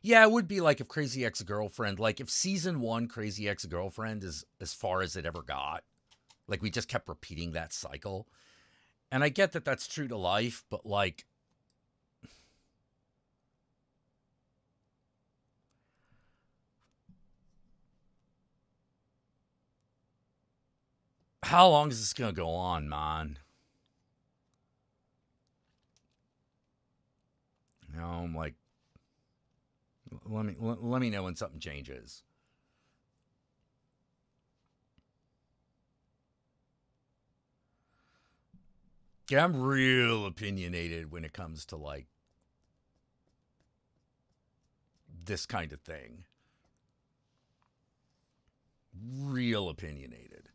I: Yeah, it would be like if Crazy Ex-Girlfriend, like if season 1 Crazy Ex-Girlfriend is as far as it ever got. Like we just kept repeating that cycle. And I get that that's true to life, but like, how long is this going to go on, man? You know, I'm like, let me know when something changes. Yeah, I'm real opinionated when it comes to like this kind of thing. Real opinionated.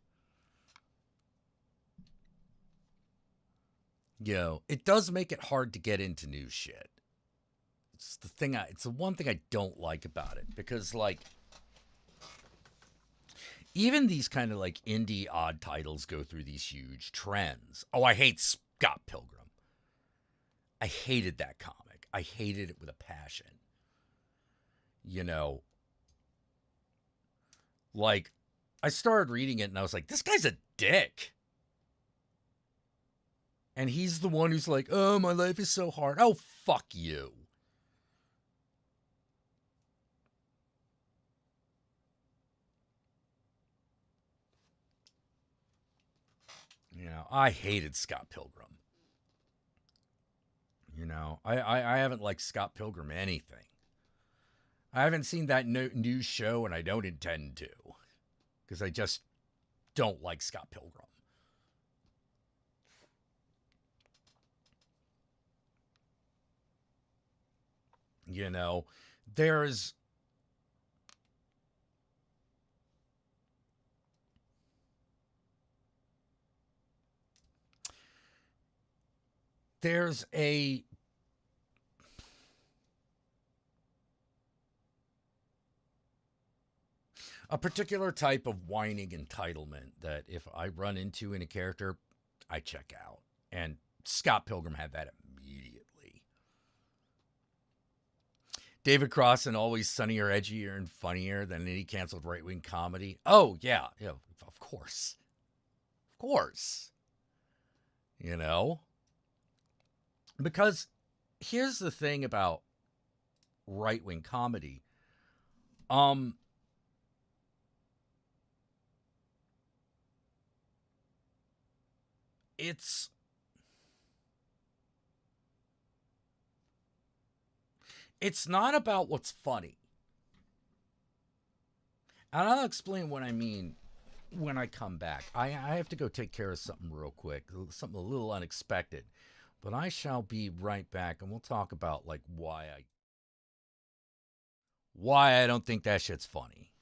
I: Yo, it does make it hard to get into new shit. It's the one thing I don't like about it, because like even these kind of like indie odd titles go through these huge trends. Oh, I hate Scott Pilgrim. I hated that comic. I hated it with a passion. You know, like I started reading it and I was like, this guy's a dick. And he's the one who's like, oh, my life is so hard. Oh, fuck you. You know, I hated Scott Pilgrim. You know, I haven't liked Scott Pilgrim anything. I haven't seen that new show, and I don't intend to. Because I just don't like Scott Pilgrim. You know, there's a particular type of whining entitlement that if I run into in a character, I check out. And Scott Pilgrim had that immediately. David Cross and Always Sunnier, Edgier, and Funnier. Then he canceled Right Wing Comedy. Oh, yeah. Yeah, of course. Of course. You know? Because here's the thing about right wing comedy. It's not about what's funny. And I'll explain what I mean when I come back. I have to go take care of something real quick, something a little unexpected. But I shall be right back, and we'll talk about like why I don't think that shit's funny.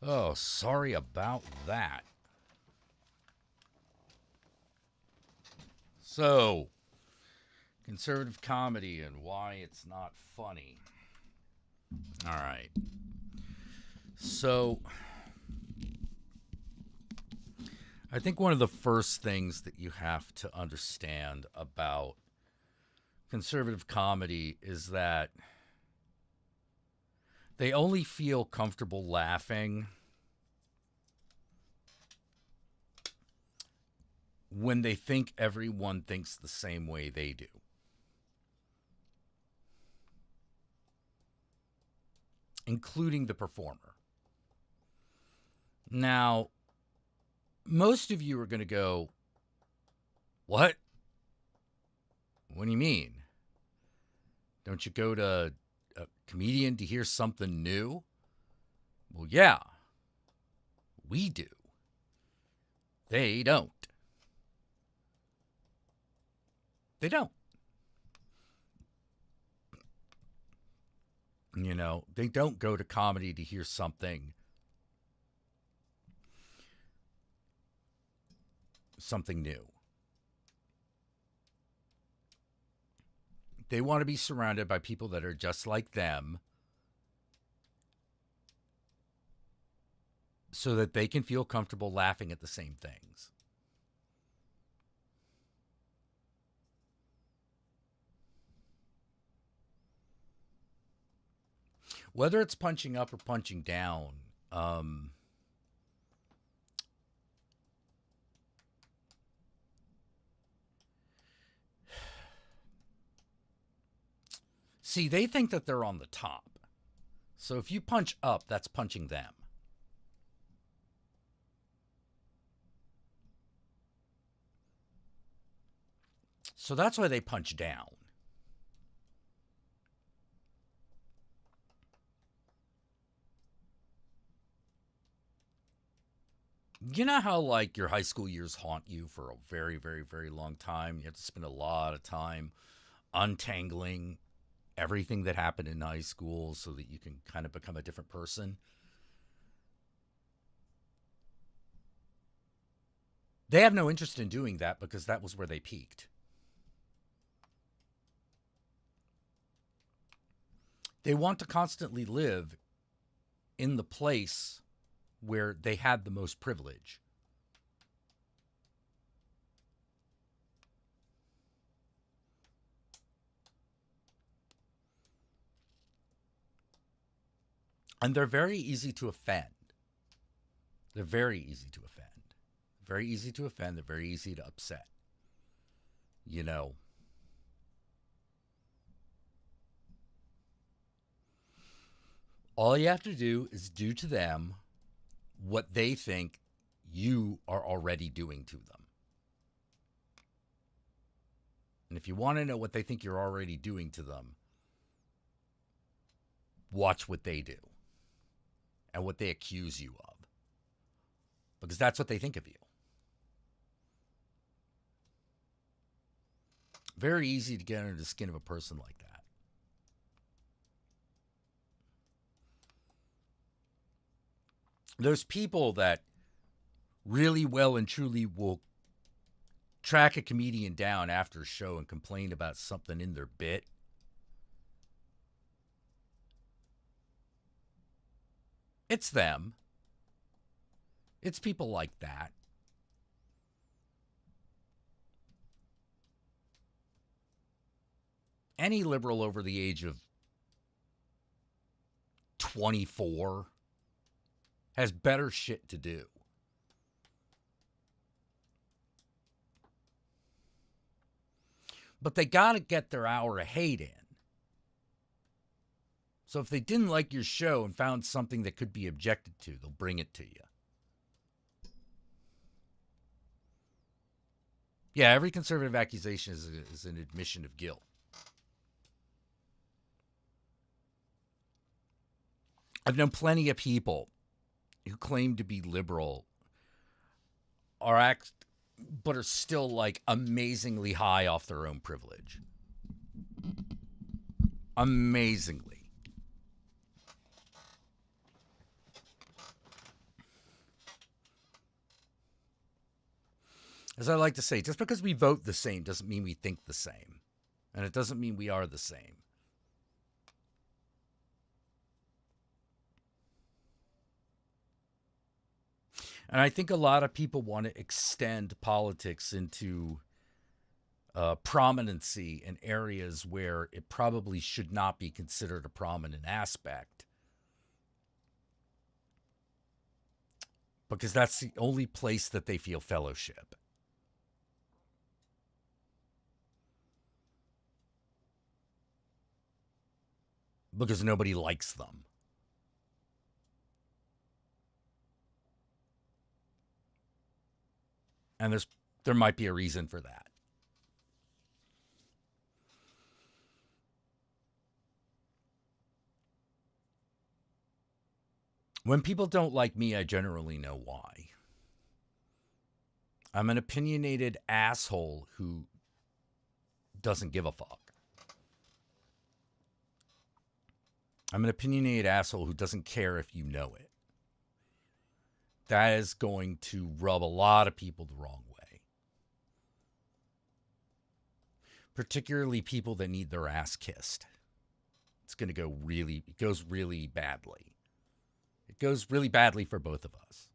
I: Oh, sorry about that. So, conservative comedy and why it's not funny. All right. So, I think one of the first things that you have to understand about conservative comedy is that they only feel comfortable laughing when they think everyone thinks the same way they do. Including the performer. Now, most of you are going to go, what? What do you mean? Don't you go to a comedian to hear something new? Well, yeah, we do. They don't. They don't. You know, they don't go to comedy to hear something new. They want to be surrounded by people that are just like them so that they can feel comfortable laughing at the same things. Whether it's punching up or punching down, see, they think that they're on the top. So if you punch up, that's punching them. So that's why they punch down. You know how, like, your high school years haunt you for a very, very, very long time? You have to spend a lot of time untangling everything that happened in high school so that you can kind of become a different person. They have no interest in doing that because that was where they peaked. They want to constantly live in the place where they had the most privilege. And they're very easy to offend. They're very easy to offend. Very easy to offend. They're very easy to upset. You know. All you have to do is do to them what they think you are already doing to them. And if you want to know what they think you're already doing to them, watch what they do and what they accuse you of. Because that's what they think of you. Very easy to get under the skin of a person like that. Those people that really well and truly will track a comedian down after a show and complain about something in their bit. It's them. It's people like that. Any liberal over the age of 24 has better shit to do. But they got to get their hour of hate in. So if they didn't like your show and found something that could be objected to, they'll bring it to you. Yeah, every conservative accusation is an admission of guilt. I've known plenty of people who claim to be liberal but are still like amazingly high off their own privilege. Amazingly. As I like to say, just because we vote the same doesn't mean we think the same. And it doesn't mean we are the same. And I think a lot of people want to extend politics into prominency in areas where it probably should not be considered a prominent aspect. Because that's the only place that they feel fellowship. Because nobody likes them. And there might be a reason for that. When people don't like me, I generally know why. I'm an opinionated asshole who doesn't give a fuck. I'm an opinionated asshole who doesn't care if you know it. That is going to rub a lot of people the wrong way. Particularly people that need their ass kissed. It's going to go it goes really badly. It goes really badly for both of us.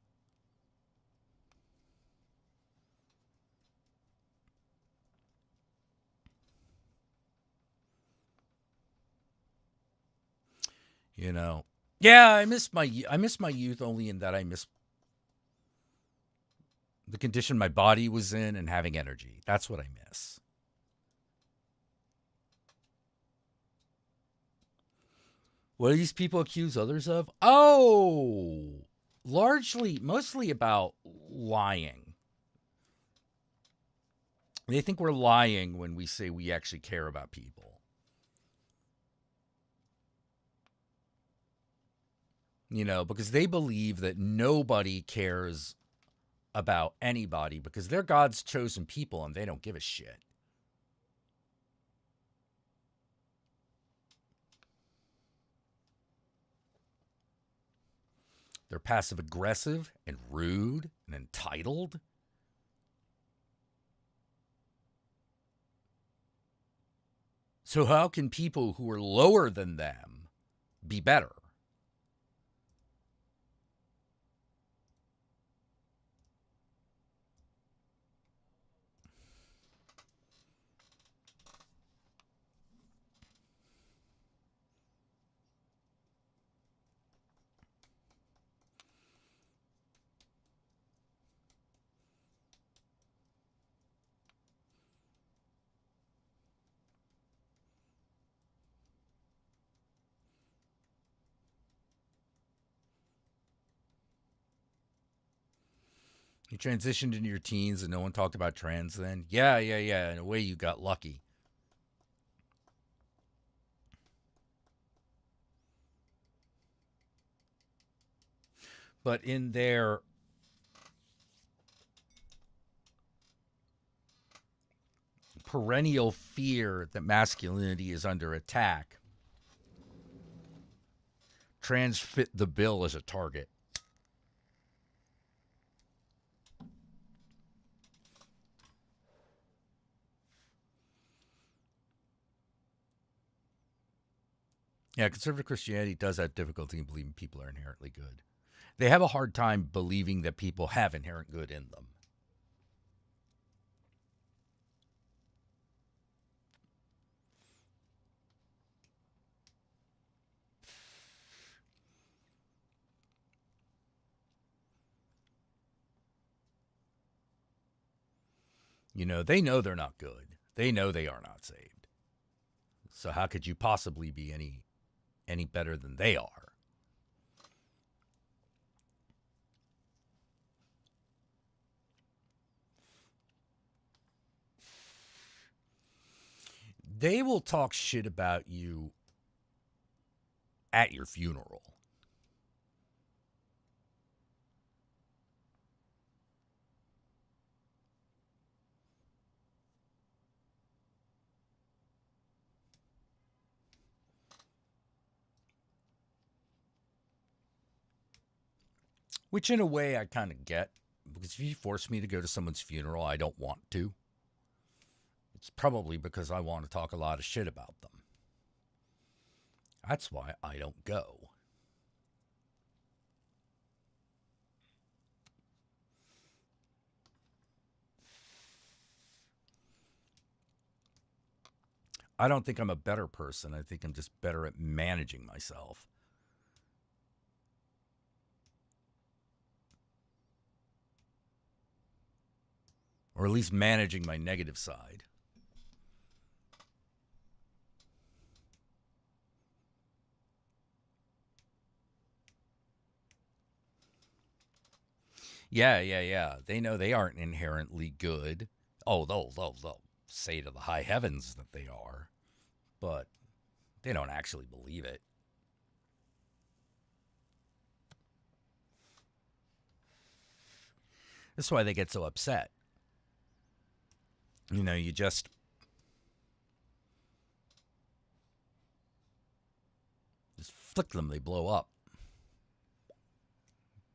I: You know, yeah, I miss my youth only in that I miss the condition my body was in and having energy. That's what I miss. What do these people accuse others of? Oh, mostly about lying. They think we're lying when we say we actually care about people. You know, because they believe that nobody cares about anybody because they're God's chosen people and they don't give a shit. They're passive aggressive and rude and entitled. So how can people who are lower than them be better? You transitioned into your teens and no one talked about trans then? Yeah. In a way, you got lucky. But in their perennial fear that masculinity is under attack, trans fit the bill as a target. Yeah, conservative Christianity does have difficulty in believing people are inherently good. They have a hard time believing that people have inherent good in them. You know, they know they're not good. They know they are not saved. So how could you possibly be any better than they are? They will talk shit about you at your funeral. Which in a way I kind of get, Because if you force me to go to someone's funeral, I don't want to. It's probably because I want to talk a lot of shit about them. That's why I don't go. I don't think I'm a better person. I think I'm just better at managing myself. Or at least managing my negative side. Yeah. They know they aren't inherently good. Oh, they'll say to the high heavens that they are, but they don't actually believe it. That's why they get so upset. You know, you just flick them, they blow up.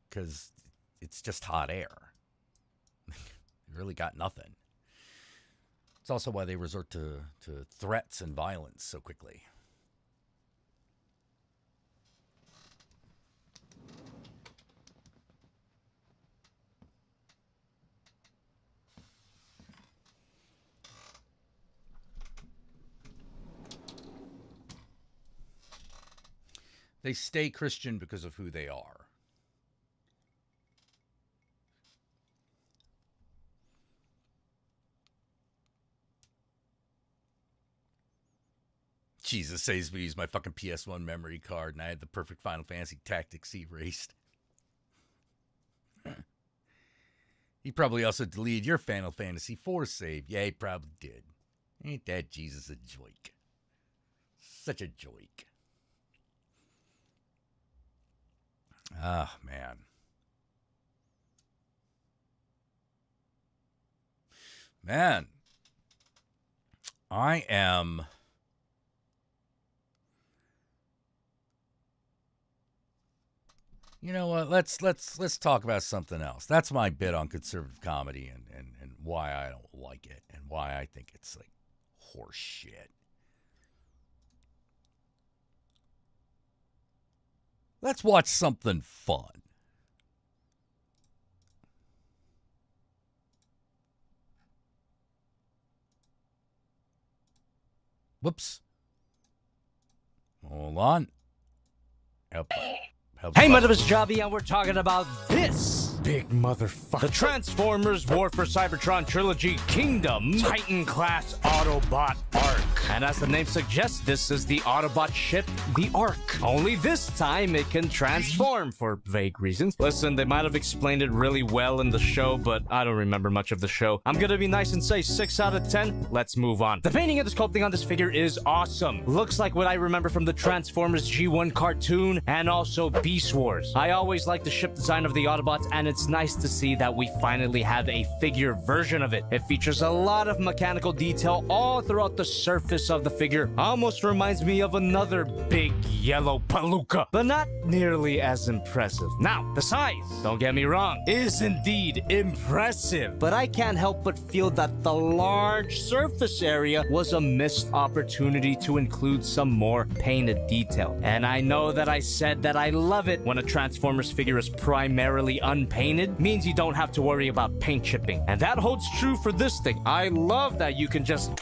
I: Because it's just hot air. You really got nothing. It's also why they resort to threats and violence so quickly. They stay Christian because of who they are. Jesus saves me, use my fucking PS1 memory card, and I had the perfect Final Fantasy Tactics erased. He probably also deleted your Final Fantasy 4 save. Yeah, he probably did. Ain't that Jesus a joke? Such a joke. Ah, man. Man. I am... You know what? Let's talk about something else. That's my bit on conservative comedy and why I don't like it and why I think it's like horse shit. Let's watch something fun. Whoops. Hold on. Help.
F: Hey, my name is Javi, and we're talking about this big motherfucker. The Transformers War for Cybertron Trilogy Kingdom Titan-class Autobot Ark. And as the name suggests, this is the Autobot ship, the Ark. Only this time it can transform for vague reasons. Listen, they might have explained it really well in the show, but I don't remember much of the show. I'm gonna be nice and say 6 out of 10. Let's move on. The painting and the sculpting on this figure is awesome. Looks like what I remember from the Transformers G1 cartoon and also Beast Wars. I always like the ship design of the Autobots, and it's nice to see that we finally have a figure version of it. It features a lot of mechanical detail all throughout the surface of the figure. Almost reminds me of another big yellow palooka, but not nearly as impressive. Now, the size, don't get me wrong, is indeed impressive, but I can't help but feel that the large surface area was a missed opportunity to include some more painted detail. And I know that I said that I love it when a Transformers figure is primarily unpainted, means you don't have to worry about paint chipping. And that holds true for this thing. I love that you can just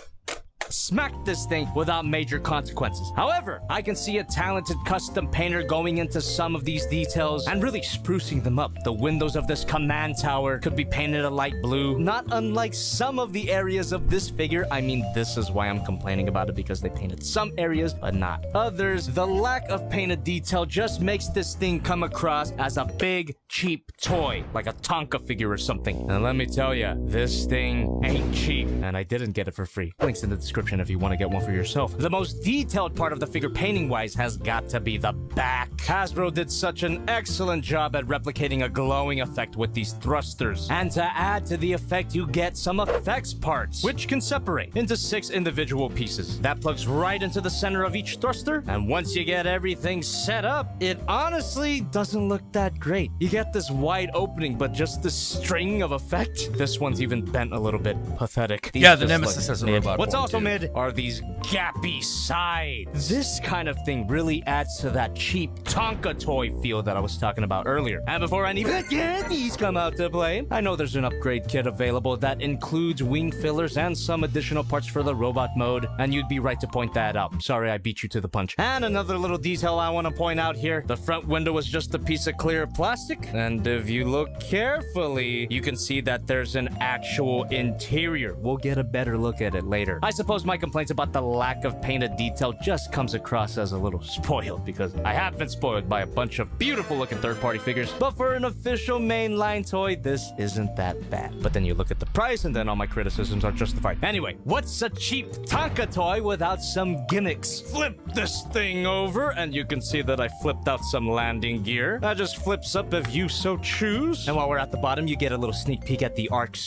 F: smack this thing without major consequences. However, I can see a talented custom painter going into some of these details and really sprucing them up. The windows of this command tower could be painted a light blue, not unlike some of the areas of this figure. I mean, this is why I'm complaining about it, because they painted some areas but not others. The lack of painted detail just makes this thing come across as a big, cheap toy, like a Tonka figure or something. And let me tell you, this thing ain't cheap, and I didn't get it for free. Links in the description description if you want to get one for yourself. The most detailed part of the figure painting-wise has got to be the back. Hasbro did such an excellent job at replicating a glowing effect with these thrusters. And to add to the effect, you get some effects parts, which can separate into 6 individual pieces. That plugs right into the center of each thruster, and once you get everything set up, it honestly doesn't look that great. You get this wide opening, but just this string of effect. This one's even bent a little bit. Pathetic.
I: Yeah, the
F: Just
I: Nemesis has a robot
F: What's
I: form,
F: also
I: too.
F: mid are these gappy sides. This kind of thing really adds to that cheap Tonka toy feel that I was talking about earlier. And before any these come out to play, I know there's an upgrade kit available that includes wing fillers and some additional parts for the robot mode, and you'd be right to point that out. Sorry, I beat you to the punch. And another little detail I want to point out here, the front window is just a piece of clear plastic, and if you look carefully, you can see that there's an actual interior. We'll get a better look at it later. I suppose my complaints about the lack of painted detail just comes across as a little spoiled, because I have been spoiled by a bunch of beautiful looking third-party figures, but for an official mainline toy, this isn't that bad. But then you look at the price, and then all my criticisms are justified. Anyway, what's a cheap Tonka toy without some gimmicks? Flip this thing over, and you can see that I flipped out some landing gear. That just flips up if you so choose. And while we're at the bottom, you get a little sneak peek at the arc.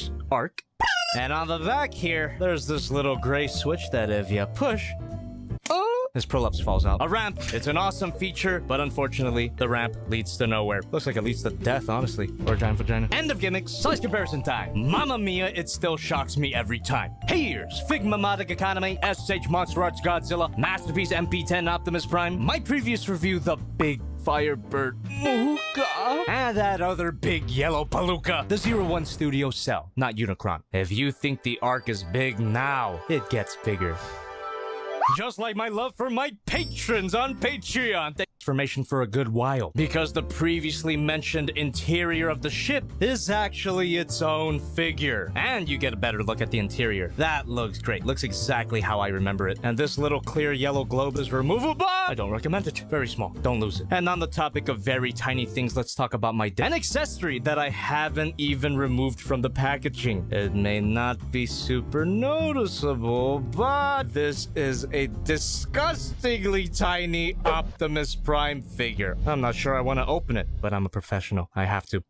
F: And on the back here, there's this little gray switch that if you push, his prolapse falls out. A ramp. It's an awesome feature, but unfortunately, the ramp leads to nowhere. Looks like it leads to death, honestly. Or a giant vagina. End of gimmicks. Size comparison time. Mamma mia, it still shocks me every time. Here's Figma Modic Economy, SH Monster Arts Godzilla, Masterpiece MP10 Optimus Prime, my previous review, the Big Firebird Mooka, and that other big yellow palooka, the 01 Studio Cell, not Unicron. If you think the arc is big now, it gets bigger. Just like my love for my patrons on Patreon. Information for a good while, because the previously mentioned interior of the ship is actually its own figure, and you get a better look at the interior. That looks great. Looks exactly how I remember it. And this little clear yellow globe is removable. I don't recommend it. Very small. Don't lose it. And on the topic of very tiny things, let's talk about my an accessory that I haven't even removed from the packaging. It may not be super noticeable, but this is a disgustingly tiny Optimus Prime figure. I'm not sure I want to open it, but I'm a professional. I have to.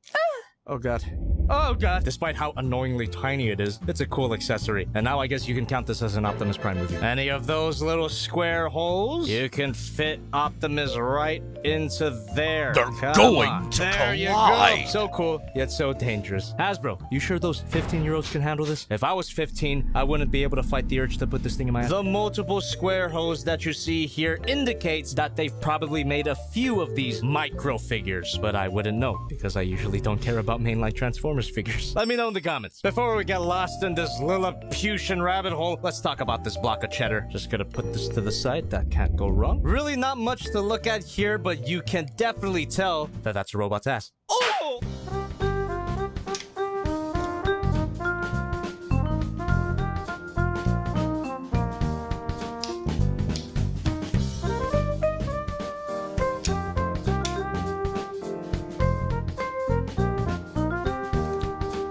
F: Oh god. Oh god. Despite how annoyingly tiny it is, it's a cool accessory. And now I guess you can count this as an Optimus Prime review. Any of those little square holes, you can fit Optimus right into there.
I: They're
F: Come
I: going
F: on.
I: to
F: There you
I: collide.
F: go. So cool, yet so dangerous. Hasbro, you sure those 15-year-olds can handle this? If I was 15, I wouldn't be able to fight the urge to put this thing in my ass. The multiple square holes that you see here indicates that they've probably made a few of these micro figures, but I wouldn't know because I usually don't care about mainline Transformers figures. Let me know in the comments. Before we get lost in this Lilliputian rabbit hole, let's talk about this block of cheddar. Just gonna put this to the side. That can't go wrong. Really not much to look at here, but you can definitely tell that that's a robot's ass. Oh!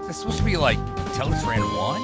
I: It's supposed to be like Teletran 1?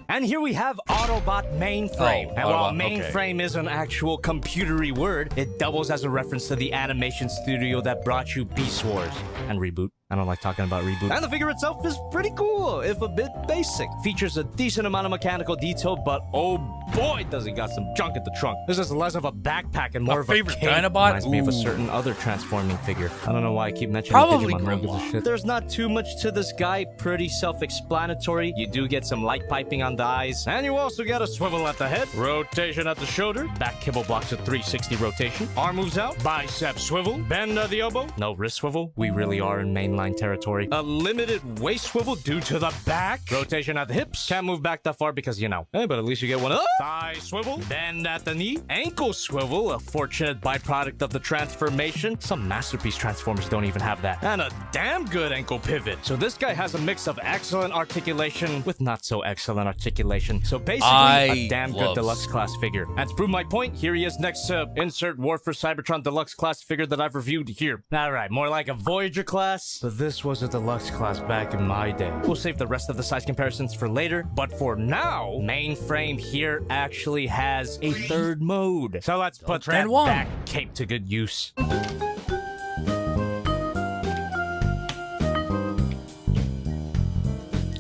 F: And here we have Autobot mainframe.
I: Oh,
F: and while
I: Autobot, okay.
F: mainframe is an actual computery word, it doubles as a reference to the animation studio that brought you Beast Wars and Reboot. I don't like talking about Reboot. And the figure itself is pretty cool, if a bit basic. Features a decent amount of mechanical detail, but oh boy, does it got some junk at the trunk. This is less of a backpack and more
I: My
F: of a
I: favorite
F: cape.
I: Dinobot?
F: Reminds me of a
I: Ooh.
F: certain other transforming figure. I don't know why I keep mentioning
I: Probably
F: Digimon. No one gives a
I: Grimlock.
F: shit. There's not too much to this guy. Pretty self-explanatory. You do get some light piping on the eyes, and you also get a swivel at the head, rotation at the shoulder, back kibble blocks a 360 rotation, arm moves out, bicep swivel, bend at the elbow, no wrist swivel. We really are in mainline line territory. A limited waist swivel due to the back. Rotation at the hips. Can't move back that far because, you know. Hey, but at least you get one of those. Thigh swivel. Bend at the knee. Ankle swivel. A fortunate byproduct of the transformation. Some masterpiece transformers don't even have that. And a damn good ankle pivot. So this guy has a mix of excellent articulation with not so excellent articulation. So basically, a damn good deluxe class figure. And to prove my point, here he is next to insert War for Cybertron deluxe class figure that I've reviewed here. Alright, more like a Voyager class, but this was a deluxe class back in my day. We'll save the rest of the size comparisons for later, but for now, mainframe here actually has a third mode. So let's put that back cape to good use.
I: Why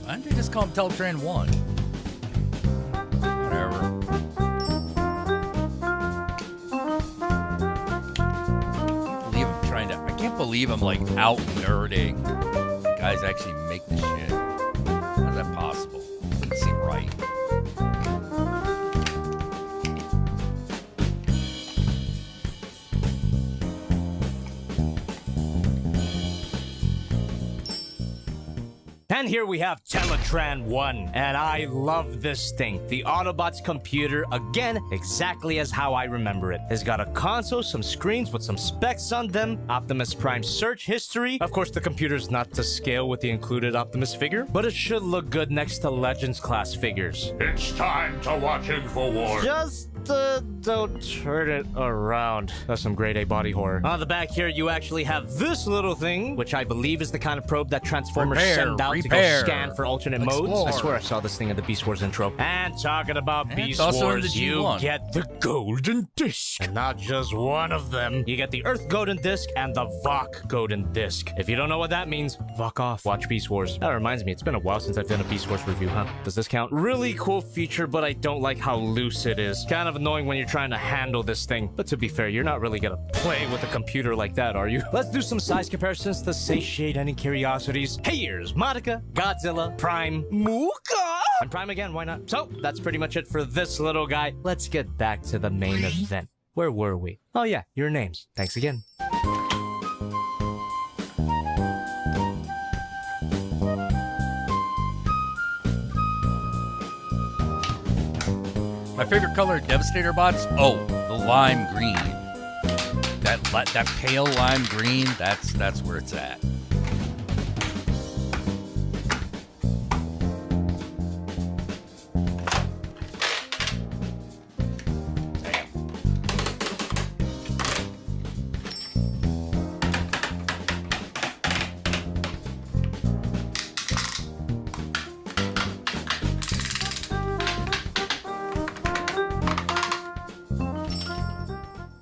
I: don't they just call him Teletran 1? Whatever. I can't believe I'm like out nerding. Guys actually make the shit. How's that possible? Doesn't seem right.
F: And here we have Teletran 1, and I love this thing. The Autobots computer, again, exactly as how I remember it. It's got a console, some screens with some specs on them, Optimus Prime search history. Of course, the computer's not to scale with the included Optimus figure, but it should look good next to Legends class figures.
G: It's time to watch InfoWars.
F: Just don't turn it around. That's some grade A body horror. On the back here, you actually have this little thing, which I believe is the kind of probe that Transformers send out to go scan for alternate modes. I swear I saw this thing in the Beast Wars intro. And talking about Beast Wars, you get the Golden Disc. And not just one of them. You get the Earth Golden Disc and the Vok Golden Disc. If you don't know what that means, fuck off. Watch Beast Wars. That reminds me, it's been a while since I've done a Beast Wars review, huh? Does this count? Really cool feature, but I don't like how loose it is. Kind of annoying when you're trying to handle this thing. But to be fair, you're not really gonna play with a computer like that, are you? Let's do some size comparisons to satiate any curiosities. Here's Monica, Godzilla, Prime, Mooka, and Prime again, why not? So, that's pretty much it for this little guy. Let's get back to the main event. Where were we? Oh yeah, your names. Thanks again.
I: My favorite color of Devastator bots? Oh, the lime green. That pale lime green, that's where it's at.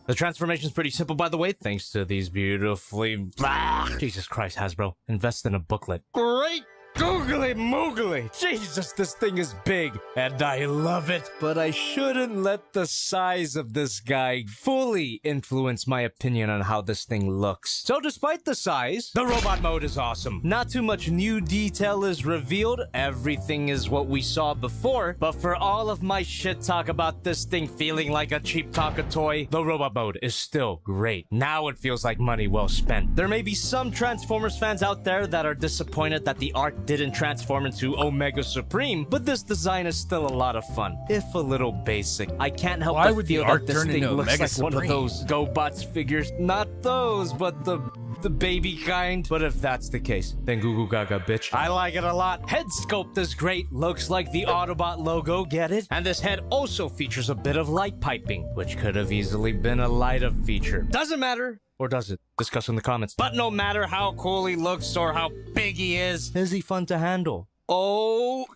F: The transformation's pretty simple, by the way, thanks to these beautifully... Jesus Christ, Hasbro. Invest in a booklet. Great! Googly moogly! Jesus, this thing is big, and I love it. But I shouldn't let the size of this guy fully influence my opinion on how this thing looks. So despite the size, the robot mode is awesome. Not too much new detail is revealed. Everything is what we saw before. But for all of my shit talk about this thing feeling like a cheap Tonka toy, the robot mode is still great. Now it feels like money well spent. There may be some Transformers fans out there that are disappointed that the art didn't transform into Omega Supreme, but this design is still a lot of fun, if a little basic. I can't help but feel that this thing looks like one of those GoBots figures. Not those, but the baby kind. But if that's the case, then goo goo gaga, bitch. I like it a lot. Head sculpt is great. Looks like the Autobot logo, get it? And this head also features a bit of light piping, which could have easily been a light-up feature. Doesn't matter. Or does it? Discuss in the comments. But no matter how cool he looks or how big he is he fun to handle? Oh,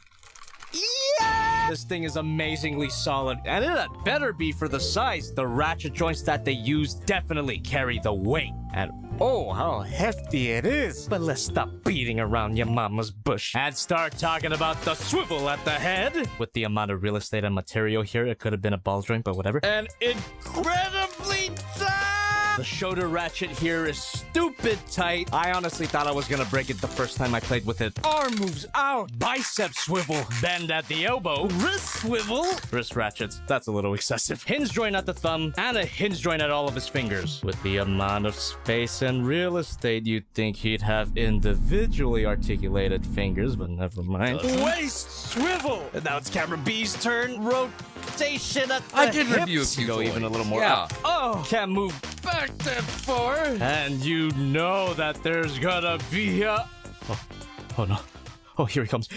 F: yeah! This thing is amazingly solid, and it had better be for the size. The ratchet joints that they use definitely carry the weight. And oh, how hefty it is. But let's stop beating around your mama's bush and start talking about the swivel at the head. With the amount of real estate and material here, it could have been a ball joint, but whatever. And incredibly tight! The shoulder ratchet here is stupid tight. I honestly thought I was gonna break it the first time I played with it. Arm moves out. Bicep swivel. Bend at the elbow. Wrist swivel. Wrist ratchets. That's a little excessive. Hinge joint at the thumb and a hinge joint at all of his fingers. With the amount of space and real estate, you'd think he'd have individually articulated fingers, but never mind. Waist swivel. And now it's camera B's turn. Rotation at the
I: I did
F: hips.
I: review a few
F: Go even a little more
I: Yeah.
F: up. Oh, can't move back that far. And you know that there's gonna be a... Oh no. Oh, here he comes.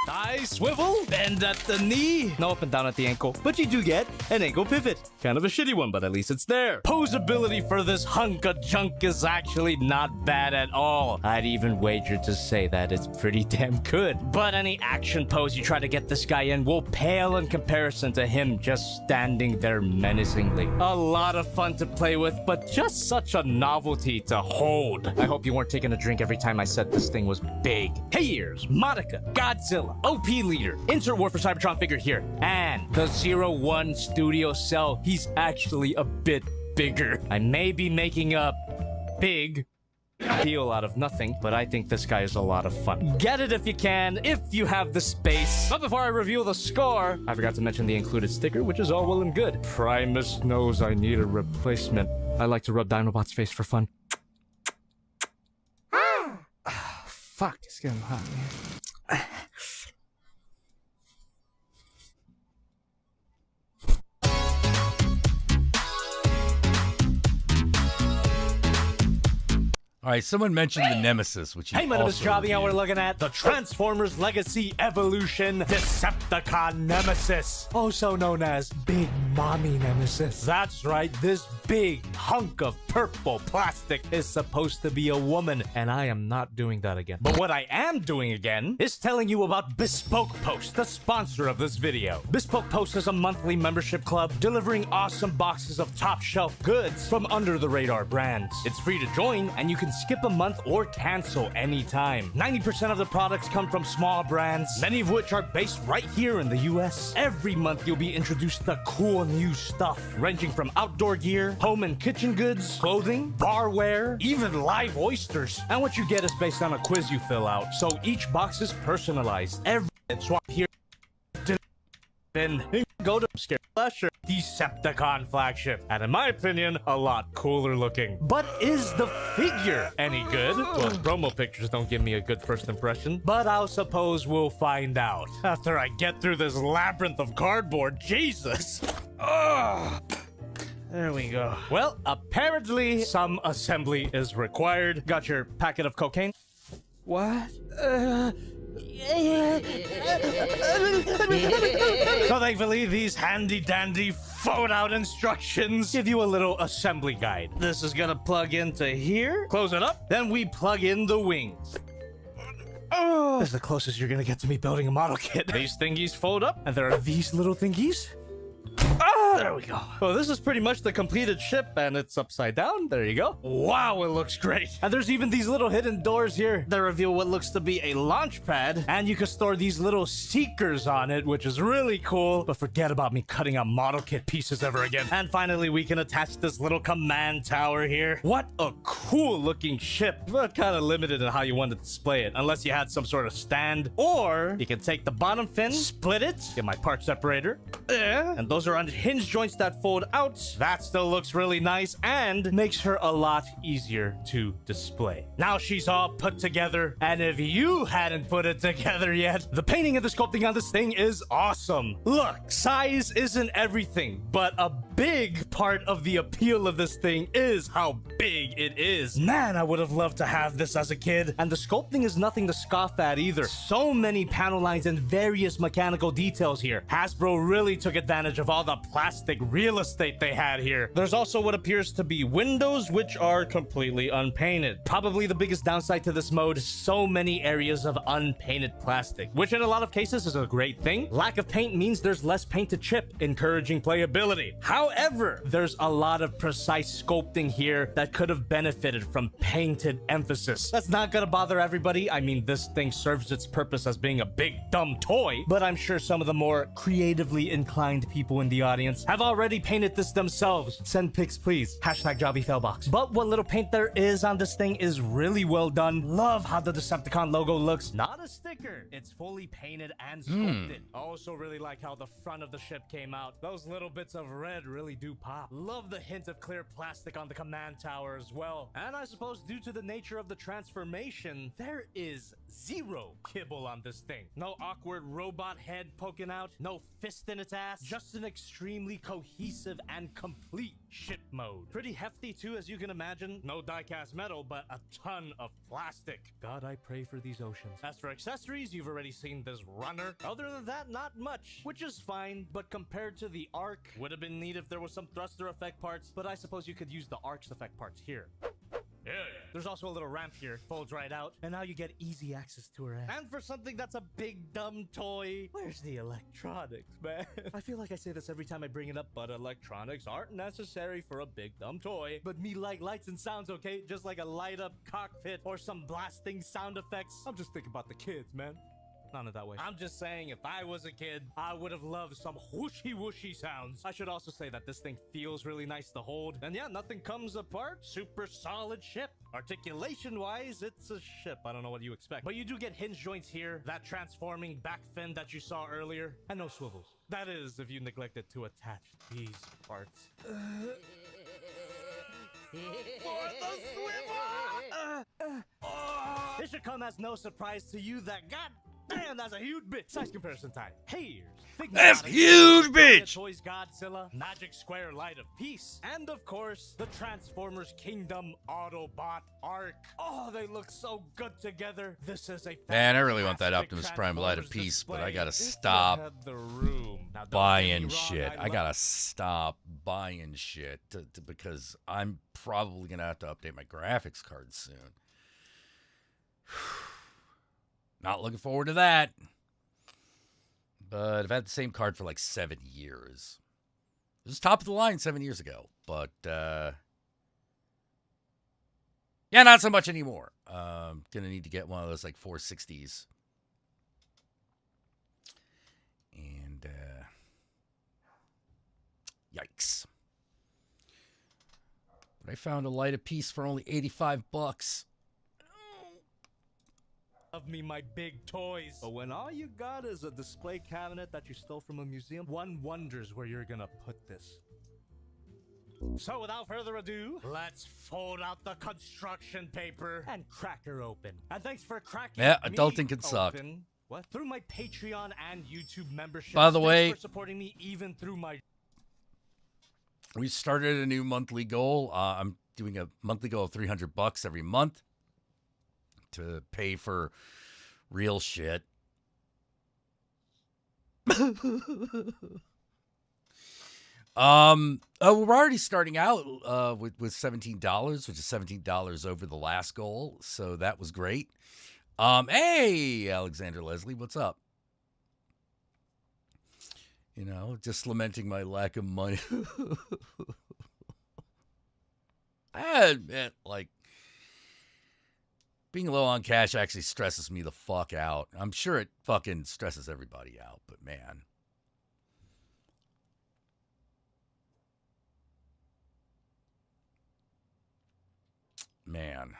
F: Thigh swivel, bend at the knee. No up and down at the ankle, but you do get an ankle pivot. Kind of a shitty one, but at least it's there. Posability for this hunk of junk is actually not bad at all. I'd even wager to say that it's pretty damn good. But any action pose you try to get this guy in will pale in comparison to him just standing there menacingly. A lot of fun to play with, but just such a novelty to hold. I hope you weren't taking a drink every time I said this thing was big. Hey ears, Monica, Godzilla, OP leader, insert War for Cybertron figure here, and the 01 Studio Cell. He's actually a bit bigger. I may be making a big deal out of nothing, but I think this guy is a lot of fun. Get it if you can, if you have the space. But before I reveal the score, I forgot to mention the included sticker, which is all well and good. Primus knows I need a replacement. I like to rub Dinobot's face for fun. Fuck, it's getting hot, man.
I: All right, someone mentioned the Nemesis, which
F: Hey, my name is Javi, and we're looking at the Transformers Legacy Evolution Decepticon Nemesis, also known as Big Mommy Nemesis. That's right, this big hunk of purple plastic is supposed to be a woman, and I am not doing that again. But what I am doing again is telling you about Bespoke Post, the sponsor of this video. Bespoke Post is a monthly membership club delivering awesome boxes of top shelf goods from under the radar brands. It's free to join, and you can skip a month or cancel anytime. 90% of the products come from small brands, many of which are based right here in the US. Every month you'll be introduced to cool new stuff, ranging from outdoor gear, home and kitchen goods, clothing, barware, even live oysters. And what you get is based on a quiz you fill out, so each box is personalized. Every swap here then go to Scare Slasher Decepticon flagship, and in my opinion, a lot cooler looking. But is the figure any good? Well, promo pictures don't give me a good first impression, but I'll suppose we'll find out after I get through this labyrinth of cardboard. Jesus! Ugh. There we go. Well, apparently some assembly is required. Got your packet of cocaine? What? So thankfully, these handy-dandy fold-out instructions give you a little assembly guide. This is gonna plug into here, close it up, then we plug in the wings. Oh, this is the closest you're gonna get to me building a model kit. These thingies fold up, and there are these little thingies. Oh, there we go. Well, this is pretty much the completed ship, and it's upside down. There you go. Wow, it looks great. And there's even these little hidden doors here that reveal what looks to be a launch pad, and you can store these little seekers on it, which is really cool. But forget about me cutting out model kit pieces ever again. And finally, we can attach this little command tower here. What a cool looking ship, but kind of limited in how you want to display it, unless you had some sort of stand. Or you can take the bottom fin, split it, get my part separator, and those are on hinge joints that fold out. That still looks really nice and makes her a lot easier to display. Now she's all put together, and if you hadn't put it together yet, the painting and the sculpting on this thing is awesome. Look, size isn't everything, but a big part of the appeal of this thing is how big it is. Man, I would have loved to have this as a kid, and the sculpting is nothing to scoff at either. So many panel lines and various mechanical details here. Hasbro really took advantage of all the plastic real estate they had here. There's also what appears to be windows, which are completely unpainted. Probably the biggest downside to this mode, so many areas of unpainted plastic, which in a lot of cases is a great thing. Lack of paint means there's less paint to chip, encouraging playability. However, there's a lot of precise sculpting here that could have benefited from painted emphasis. That's not gonna bother everybody. I mean, this thing serves its purpose as being a big dumb toy, but I'm sure some of the more creatively inclined people in in the audience have already painted this themselves. Send pics, please. Hashtag JobbyFailbox. But what little paint there is on this thing is really well done. Love how the Decepticon logo looks. Not a sticker. It's fully painted and sculpted. I also really like how the front of the ship came out. Those little bits of red really do pop. Love the hint of clear plastic on the command tower as well. And I suppose due to the nature of the transformation, there is zero kibble on this thing. No awkward robot head poking out, no fist in its ass, just an extremely cohesive and complete ship mode. Pretty hefty too, as you can imagine. No die-cast metal, but a ton of plastic. God, I pray for these oceans. As for accessories, you've already seen this runner. Other than that, not much, which is fine, but compared to the Arc, would have been neat if there was some thruster effect parts, but I suppose you could use the Arc's effect parts here. Yeah. There's also a little ramp here, folds right out, and now you get easy access to her ass. And for something that's a big dumb toy, where's the electronics, man? I feel like I say this every time I bring it up, but electronics aren't necessary for a big dumb toy. But me like lights and sounds, okay? Just like a light up cockpit or some blasting sound effects. I'm just thinking about the kids, man. None of that way. I'm just saying, if I was a kid, I would have loved some whooshy whooshy sounds. I should also say that this thing feels really nice to hold. And yeah, nothing comes apart. Super solid ship. Articulation-wise, it's a ship. I don't know what you expect. But you do get hinge joints here, that transforming back fin that you saw earlier, and no swivels. That is, if you neglected to attach these parts. For the swivel! It should come as no surprise to you that damn, that's a huge bitch. Size comparison time. Here's
I: That's huge, bitch.
F: Toys Godzilla, Magic Square Light of Peace, and of course, the Transformers Kingdom Autobot Arc. Oh, they look so good together. This is a
I: Man, I really want that Optimus Prime Light of Peace, but I gotta stop buying shit. I gotta stop buying shit because I'm probably gonna have to update my graphics card soon. Not looking forward to that. But I've had the same card for like 7 years. It was top of the line 7 years ago. But, yeah, not so much anymore. Going to need to get one of those like 460s. And, yikes. But I found a light of peace for only $85.
F: Of me my big toys. But when all you got is a display cabinet that you stole from a museum, one wonders where you're gonna put this. So without further ado, let's fold out the construction paper and crack her open. And thanks for cracking
I: adulting can suck.
F: What? Through my Patreon and YouTube membership.
I: By the way,
F: for supporting me even through my...
I: We started a new monthly goal. I'm doing a monthly goal of $300 every month to pay for real shit. We're already starting out with $17, which is $17 over the last goal, so that was great. Hey, Alexander Leslie, what's up? You know, just lamenting my lack of money. I admit, like, being low on cash actually stresses me the fuck out. I'm sure it fucking stresses everybody out, but man. Man.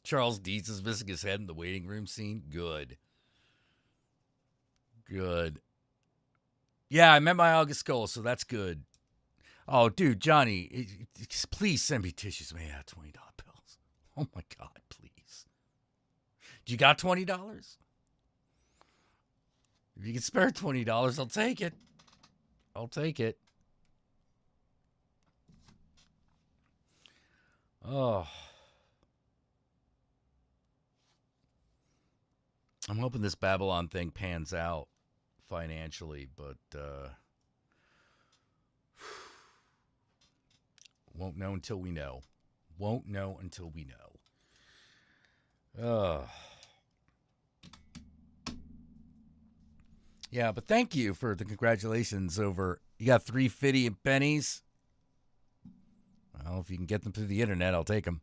I: Charles Dietz is missing his head in the waiting room scene. Good. Good. Yeah, I met my August goal, so that's good. Oh, dude, Johnny, please send me tissues made out of $20 bills. Oh, my God, please. You got $20? If you can spare $20, I'll take it. I'll take it. Oh. I'm hoping this Babylon thing pans out financially, but won't know until we know. Won't know until we know. Yeah, but thank you for the congratulations over. You got 350 and pennies. Well, if you can get them through the internet, I'll take them.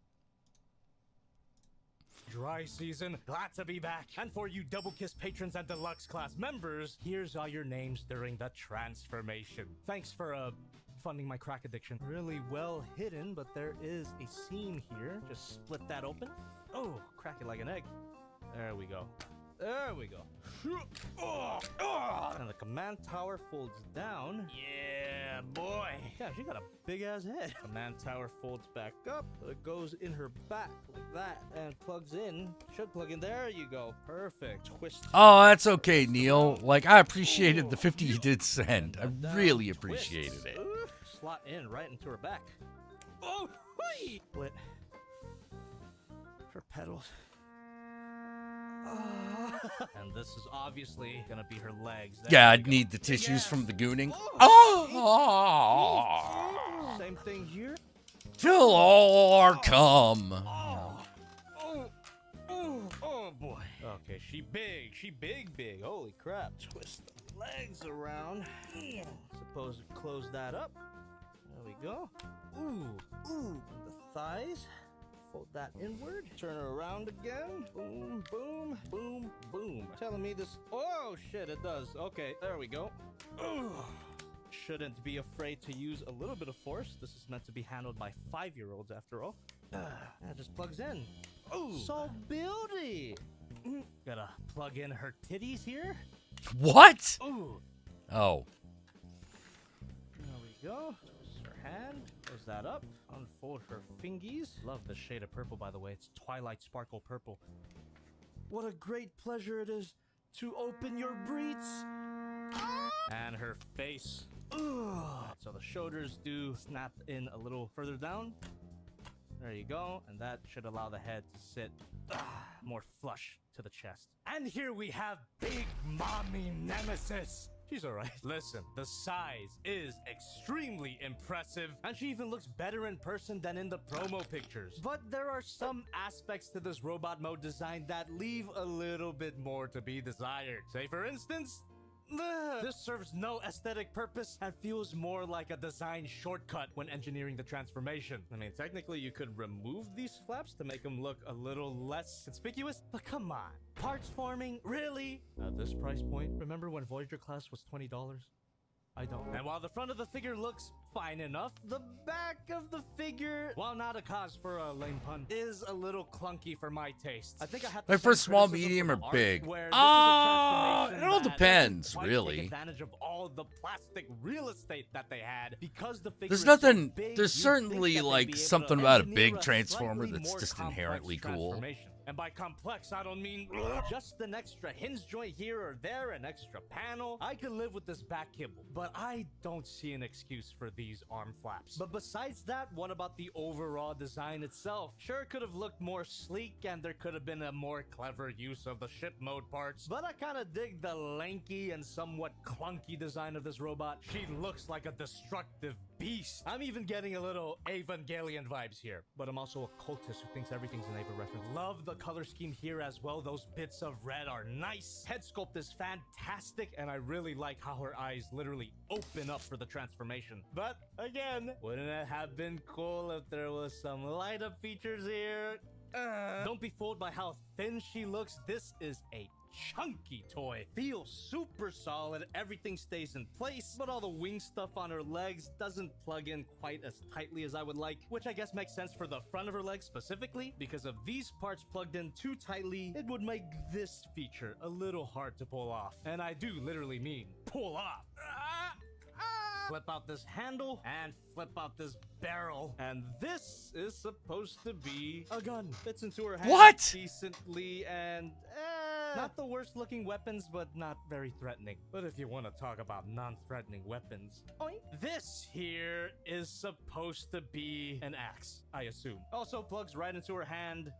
F: dry season. Glad to be back. And for you Double Kiss patrons and Deluxe Class members, here's all your names during the transformation. Thanks for, funding my crack addiction. Really well hidden, but there is a seam here. Just split that open. Oh, crack it like an egg. There we go. There we go. And the command tower folds down. Yeah, boy. Yeah, she got a big ass head. Command tower folds back up. It goes in her back like that and plugs in. Should plug in. There you go. Perfect. Twist.
I: Oh, that's okay, Neil. Like, I appreciated the 50 you did send. I really appreciated it.
F: Slot in right into her back. Oh, whee! Split. Her pedals. And this is obviously gonna be her legs. There
I: Yeah,
F: we
I: I'd
F: go.
I: need the tissues from the gooning.
F: Same thing here.
I: Till all are come.
F: Oh boy. Okay, she big. Holy crap. Twist the legs around. Suppose we close that up. There we go. Ooh. The thighs. Fold that inward. Turn her around again. Boom, boom, boom, boom. Telling me this. Oh shit, it does. Okay, there we go. Ooh. Shouldn't be afraid to use a little bit of force. This is meant to be handled by 5-year-olds after all. That just plugs in. Ooh. So buildy. Gotta plug in her titties here.
I: What?
F: Ooh.
I: Oh.
F: There we go. Twist her hand. Close that up. Unfold her fingies. Love the shade of purple, by the way. It's Twilight Sparkle Purple. What a great pleasure it is to open your breeds. And her face. Right, so the shoulders do snap in a little further down. There you go. And that should allow the head to sit more flush to the chest. And here we have Big Mommy Nemesis. She's alright. Listen, the size is extremely impressive, and she even looks better in person than in the promo pictures. But there are some aspects to this robot mode design that leave a little bit more to be desired. Say for instance, this serves no aesthetic purpose and feels more like a design shortcut when engineering the transformation. I mean, technically you could remove these flaps to make them look a little less conspicuous, but come on. Parts forming? Really? At this price point? Remember when Voyager class was $20? I don't. And while the front of the figure looks fine enough, the back of the figure, while not a cause for a lame pun, is a little clunky for my taste. I think I have to
I: Like for
F: send
I: small,
F: criticism
I: medium, or
F: from
I: big?
F: art where this is a transformation
I: It all
F: that
I: depends,
F: doesn't quite
I: really.
F: take advantage of all the plastic real estate that they had because the figure
I: There's
F: is so
I: nothing.
F: big,
I: There's
F: you'd
I: certainly
F: think that they'd
I: like
F: be able
I: something
F: to
I: about a
F: engineer
I: big
F: a
I: transformer
F: slightly
I: that's
F: more
I: just
F: complex
I: inherently cool.
F: transformation. And by complex, I don't mean just an extra hinge joint here or there, an extra panel. I could live with this back kibble, but I don't see an excuse for these arm flaps. But besides that, what about the overall design itself? Sure, it could have looked more sleek and there could have been a more clever use of the ship mode parts, but I kind of dig the lanky and somewhat clunky design of this robot. She looks like a destructive beast. I'm even getting a little Evangelion vibes here, but I'm also a cultist who thinks everything's an Eva reference. Love the color scheme here as well. Those bits of red are nice. Head sculpt is fantastic, and I really like how her eyes literally open up for the transformation. But again, wouldn't it have been cool if there was some light up features here? Don't be fooled by how thin she looks. This is a chunky toy. Feels super solid, everything stays in place, but all the wing stuff on her legs doesn't plug in quite as tightly as I would like, which I guess makes sense for the front of her legs specifically, because if these parts plugged in too tightly, it would make this feature a little hard to pull off. And I do literally mean pull off. Flip out this handle and flip out this barrel, and this is supposed to be a gun. Fits into her hand
I: What?
F: decently, and not the worst looking weapons, but not very threatening. But if you want to talk about non-threatening weapons, this here is supposed to be an axe, I assume. Also plugs right into her hand.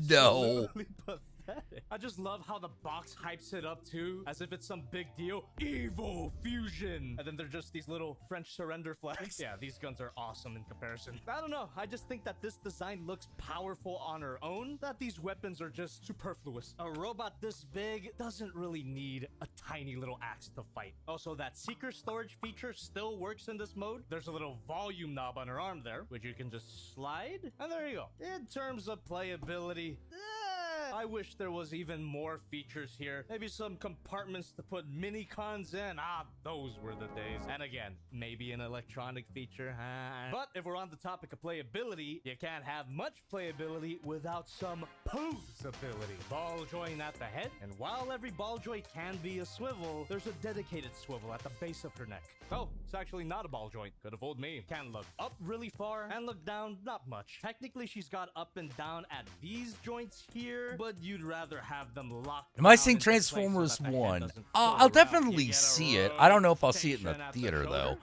I: No.
F: Absolutely pathetic. pathetic. I just love how the box hypes it up too, as if it's some big deal. Evo Fusion! And then they're just these little French surrender flags. Yeah, these guns are awesome in comparison. I don't know, I just think that this design looks powerful on her own, that these weapons are just superfluous. A robot this big doesn't really need a tiny little axe to fight. Also, that secret storage feature still works in this mode. There's a little volume knob on her arm there, which you can just slide, and there you go. In terms of playability, I wish there was even more features here. Maybe some compartments to put mini cons in. Those were the days. And again, maybe an electronic feature. But if we're on the topic of playability, you can't have much playability without some posability. Ball joint at the head, and while every ball joint can be a swivel, there's a dedicated swivel at the base of her neck. Oh, it's actually not a ball joint. Could have fooled me. Can look up really far and look down not much. Technically, she's got up and down at these joints here, but you'd rather have them locked.
I: Am I seeing Transformers 1? I'll definitely see it. I don't know if I'll see it in the theater, though.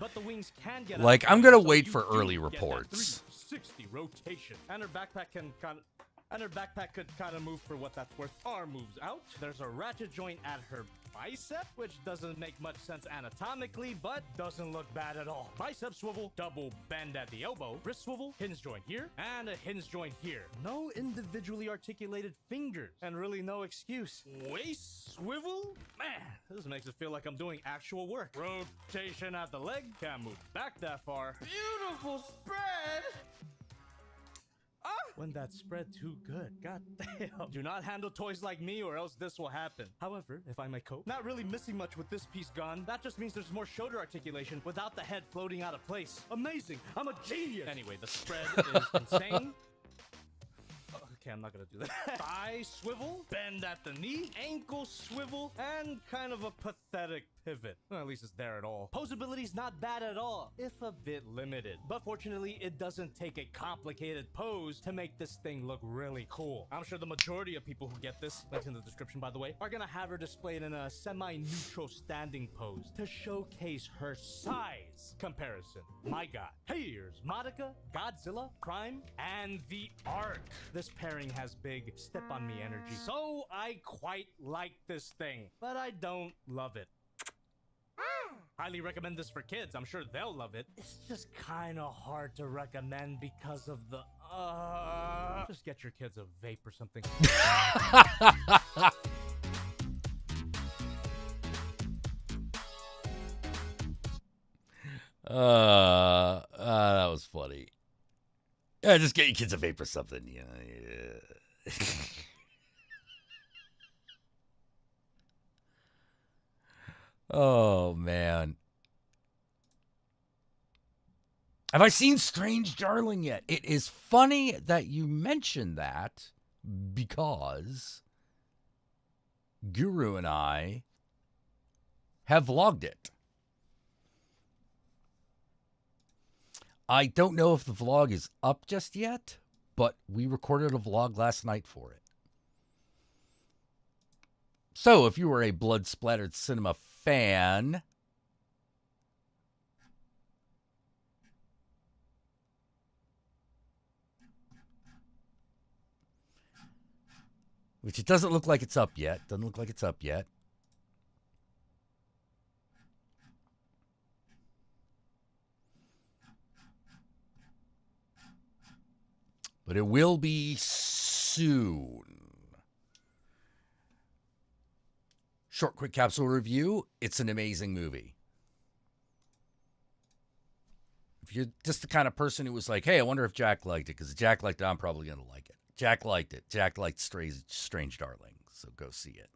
I: Like, I'm gonna wait for early reports.
F: 360 rotation. And her backpack could kind of move for what that's worth. Arm moves out. There's a ratchet joint at her bicep, which doesn't make much sense anatomically, but doesn't look bad at all. Bicep swivel, double bend at the elbow, wrist swivel, hinge joint here, and a hinge joint here. No individually articulated fingers, and really no excuse. Waist swivel? Man, this makes it feel like I'm doing actual work. Rotation at the leg, can't move back that far. Beautiful spread! When that spread too good, god damn. Do not handle toys like me or else this will happen. However, if I may cope, not really missing much with this piece gone. That just means there's more shoulder articulation without the head floating out of place. Amazing, I'm a genius. Anyway, the spread is insane. Okay, I'm not gonna do that. Thigh swivel, bend at the knee, ankle swivel, and kind of a pathetic pivot. Well, at least it's there at all. Posability's not bad at all, if a bit limited. But fortunately, it doesn't take a complicated pose to make this thing look really cool. I'm sure the majority of people who get this, links in the description by the way, are gonna have her displayed in a semi-neutral standing pose to showcase her size comparison. My god. Here's Monica, Godzilla, Prime, and the Ark. This pairing has big step-on-me energy, so I quite like this thing, but I don't love it. Highly recommend this for kids. I'm sure they'll love it. It's just kind of hard to recommend because of the, just get your kids a vape or something.
I: That was funny. Yeah, just get your kids a vape or something. Yeah. Oh, man. Have I seen Strange Darling yet? It is funny that you mentioned that because Guru and I have vlogged it. I don't know if the vlog is up just yet, but we recorded a vlog last night for it. So if you are a Blood Splattered Cinema fan, which it doesn't look like it's up yet. Doesn't look like it's up yet. But it will be soon. Short, quick capsule review. It's an amazing movie. If you're just the kind of person who was like, hey, I wonder if Jack liked it, because if Jack liked it, I'm probably going to like it. Jack liked it. Jack liked Strange Darling, so go see it.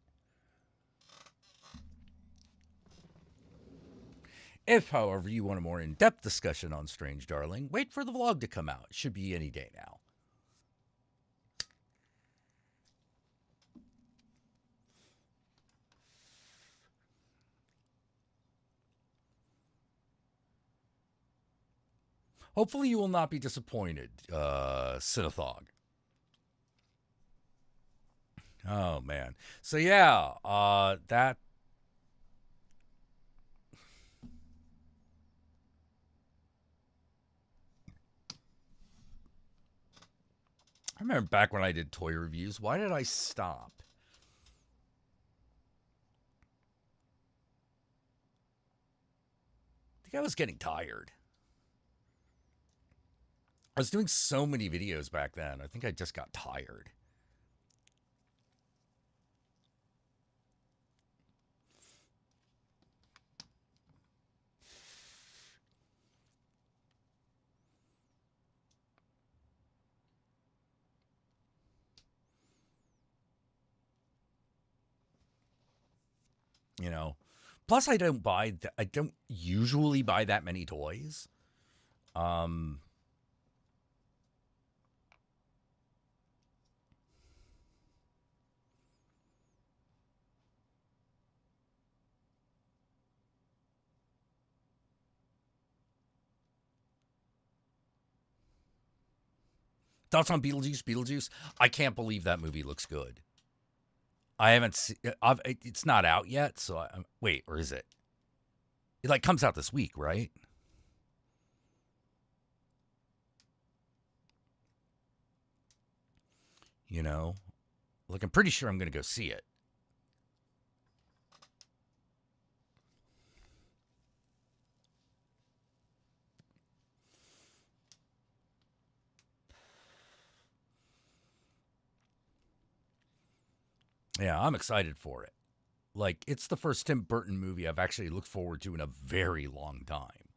I: If, however, you want a more in-depth discussion on Strange Darling, wait for the vlog to come out. It should be any day now. Hopefully you will not be disappointed, Cinethog. Oh, man. So, yeah, that... I remember back when I did toy reviews. Why did I stop? think I was getting tired. I was doing so many videos back then. I think I just got tired. You know, plus I don't usually buy that many toys. Thoughts on Beetlejuice? Beetlejuice? I can't believe that movie looks good. I haven't seen. It's not out yet, so wait, or is it? It like comes out this week, right? You know, like I'm pretty sure I'm going to go see it. Yeah, I'm excited for it. Like, it's the first Tim Burton movie I've actually looked forward to in a very long time.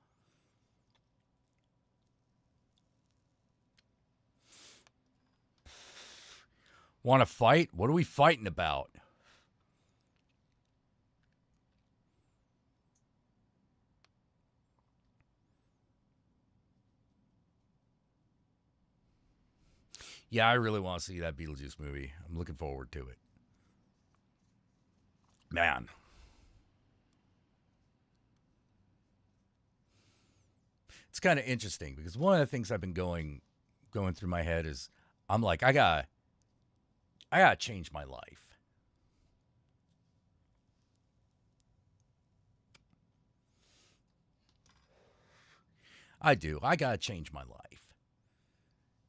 I: Want to fight? What are we fighting about? Yeah, I really want to see that Beetlejuice movie. I'm looking forward to it. Man. It's kind of interesting because one of the things I've been going through my head is I'm like, I gotta change my life. I do. I gotta change my life.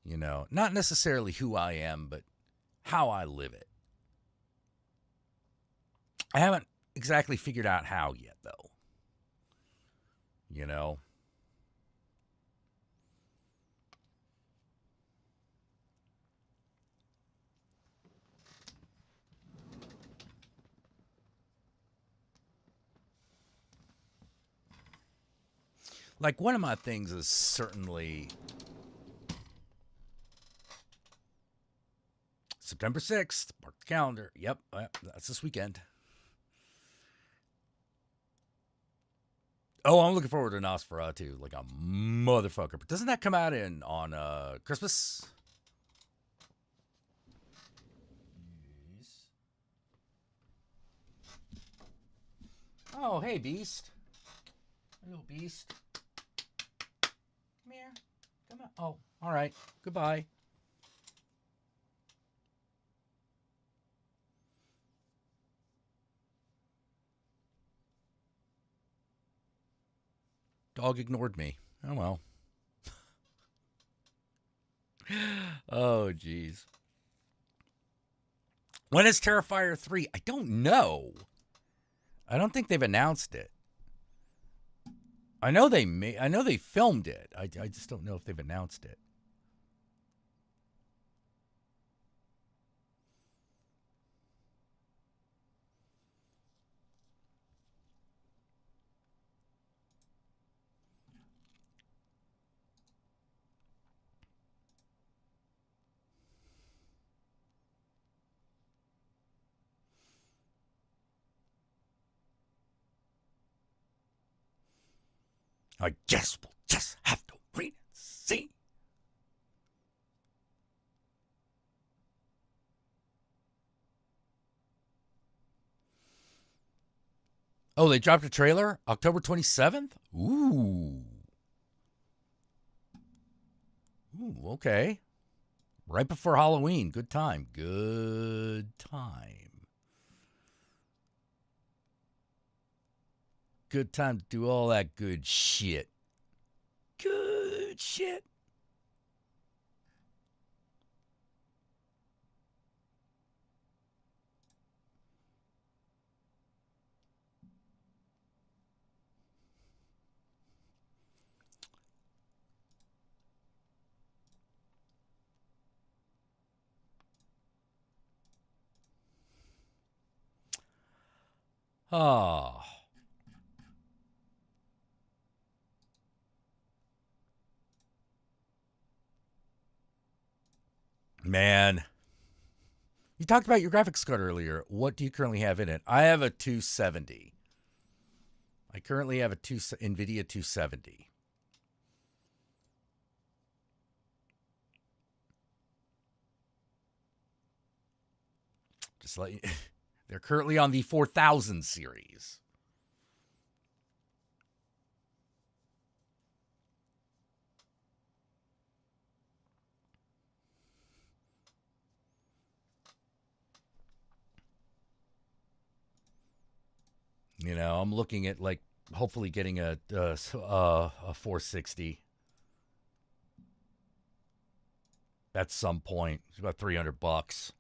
I: You know, not necessarily who I am, but how I live it. I haven't exactly figured out how yet, though. You know? Like, one of my things is certainly September 6th, mark the calendar. Yep, that's this weekend. Oh, I'm looking forward to Nosferatu like a motherfucker. But doesn't that come out on Christmas? Yes. Oh, hey, Beast. Hello, Beast. Come here. Come on. Oh, all right. Goodbye. Dog ignored me. Oh, well. Oh, jeez. When is Terrifier 3? I don't know. I don't think they've announced it. I know they filmed it. I just don't know if they've announced it. I guess we'll just have to wait and see. Oh, they dropped a trailer? October 27th? Ooh. Ooh, okay. Right before Halloween. Good time. Good time. Good time to do all that good shit. Good shit. Oh. Man. You talked about your graphics card earlier. What do you currently have in it? I have a 270. I currently have a NVIDIA 270. Just let you, they're currently on the 4000 series. You know, I'm looking at like hopefully getting a 460 at some point. It's about $300.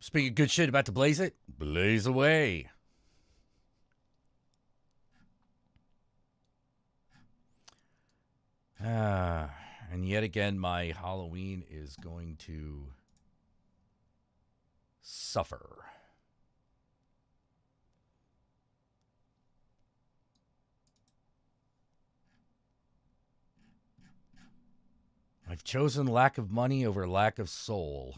I: Speaking of good shit, about to blaze it? Blaze away. And yet again, my Halloween is going to suffer. I've chosen lack of money over lack of soul.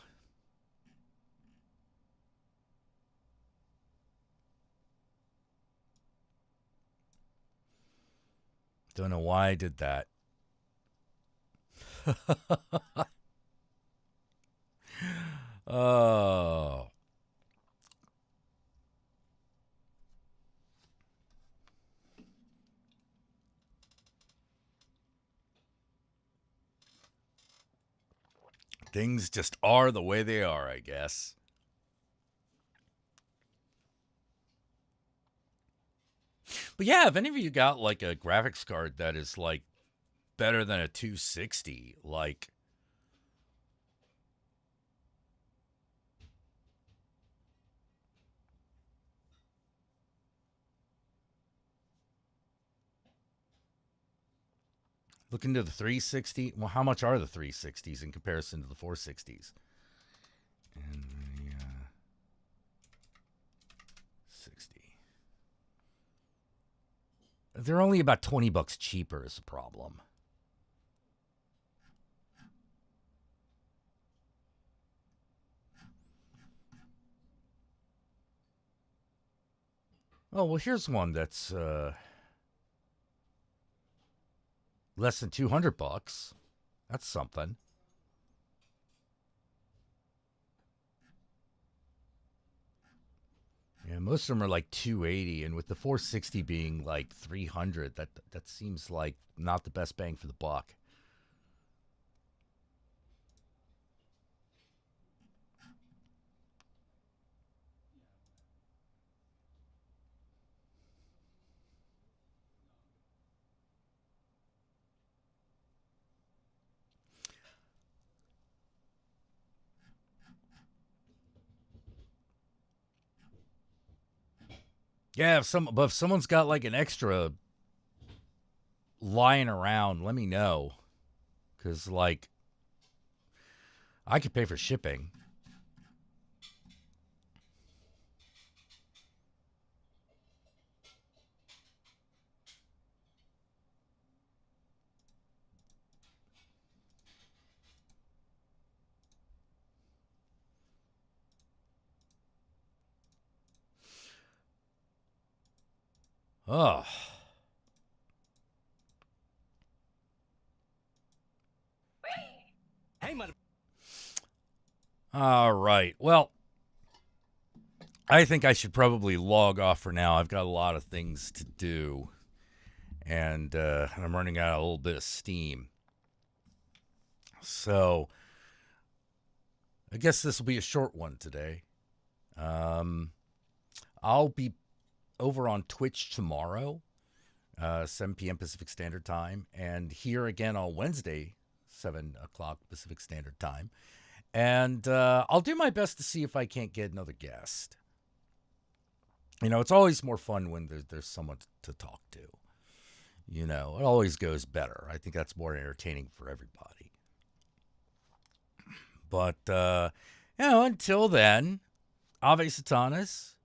I: Don't know why I did that. Oh. Things just are the way they are, I guess. But yeah, if any of you got like a graphics card that is like better than a 260, like look into the 360. Well, how much are the 360s in comparison to the 460s? And the 60. They're only about $20 cheaper is the problem. Oh, well, here's one that's less than $200. That's something. Yeah, most of them are like 280, and with the 460 being like 300, that seems like not the best bang for the buck. Yeah, if someone's got like an extra lying around, let me know. Because, like, I could pay for shipping. Oh.
F: Hey, mother.
I: All right. Well, I think I should probably log off for now. I've got a lot of things to do, and I'm running out of a little bit of steam. So, I guess this will be a short one today. I'll be over on Twitch tomorrow, 7 p.m. Pacific Standard Time, and here again on Wednesday, 7 o'clock Pacific Standard Time. And I'll do my best to see if I can't get another guest. You know, it's always more fun when there's someone to talk to. You know, it always goes better. I think that's more entertaining for everybody. But, you know, until then, Ave Satanas,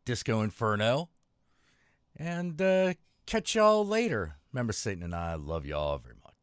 I: Disco Inferno, and catch y'all later. Remember, Satan and I love y'all very much.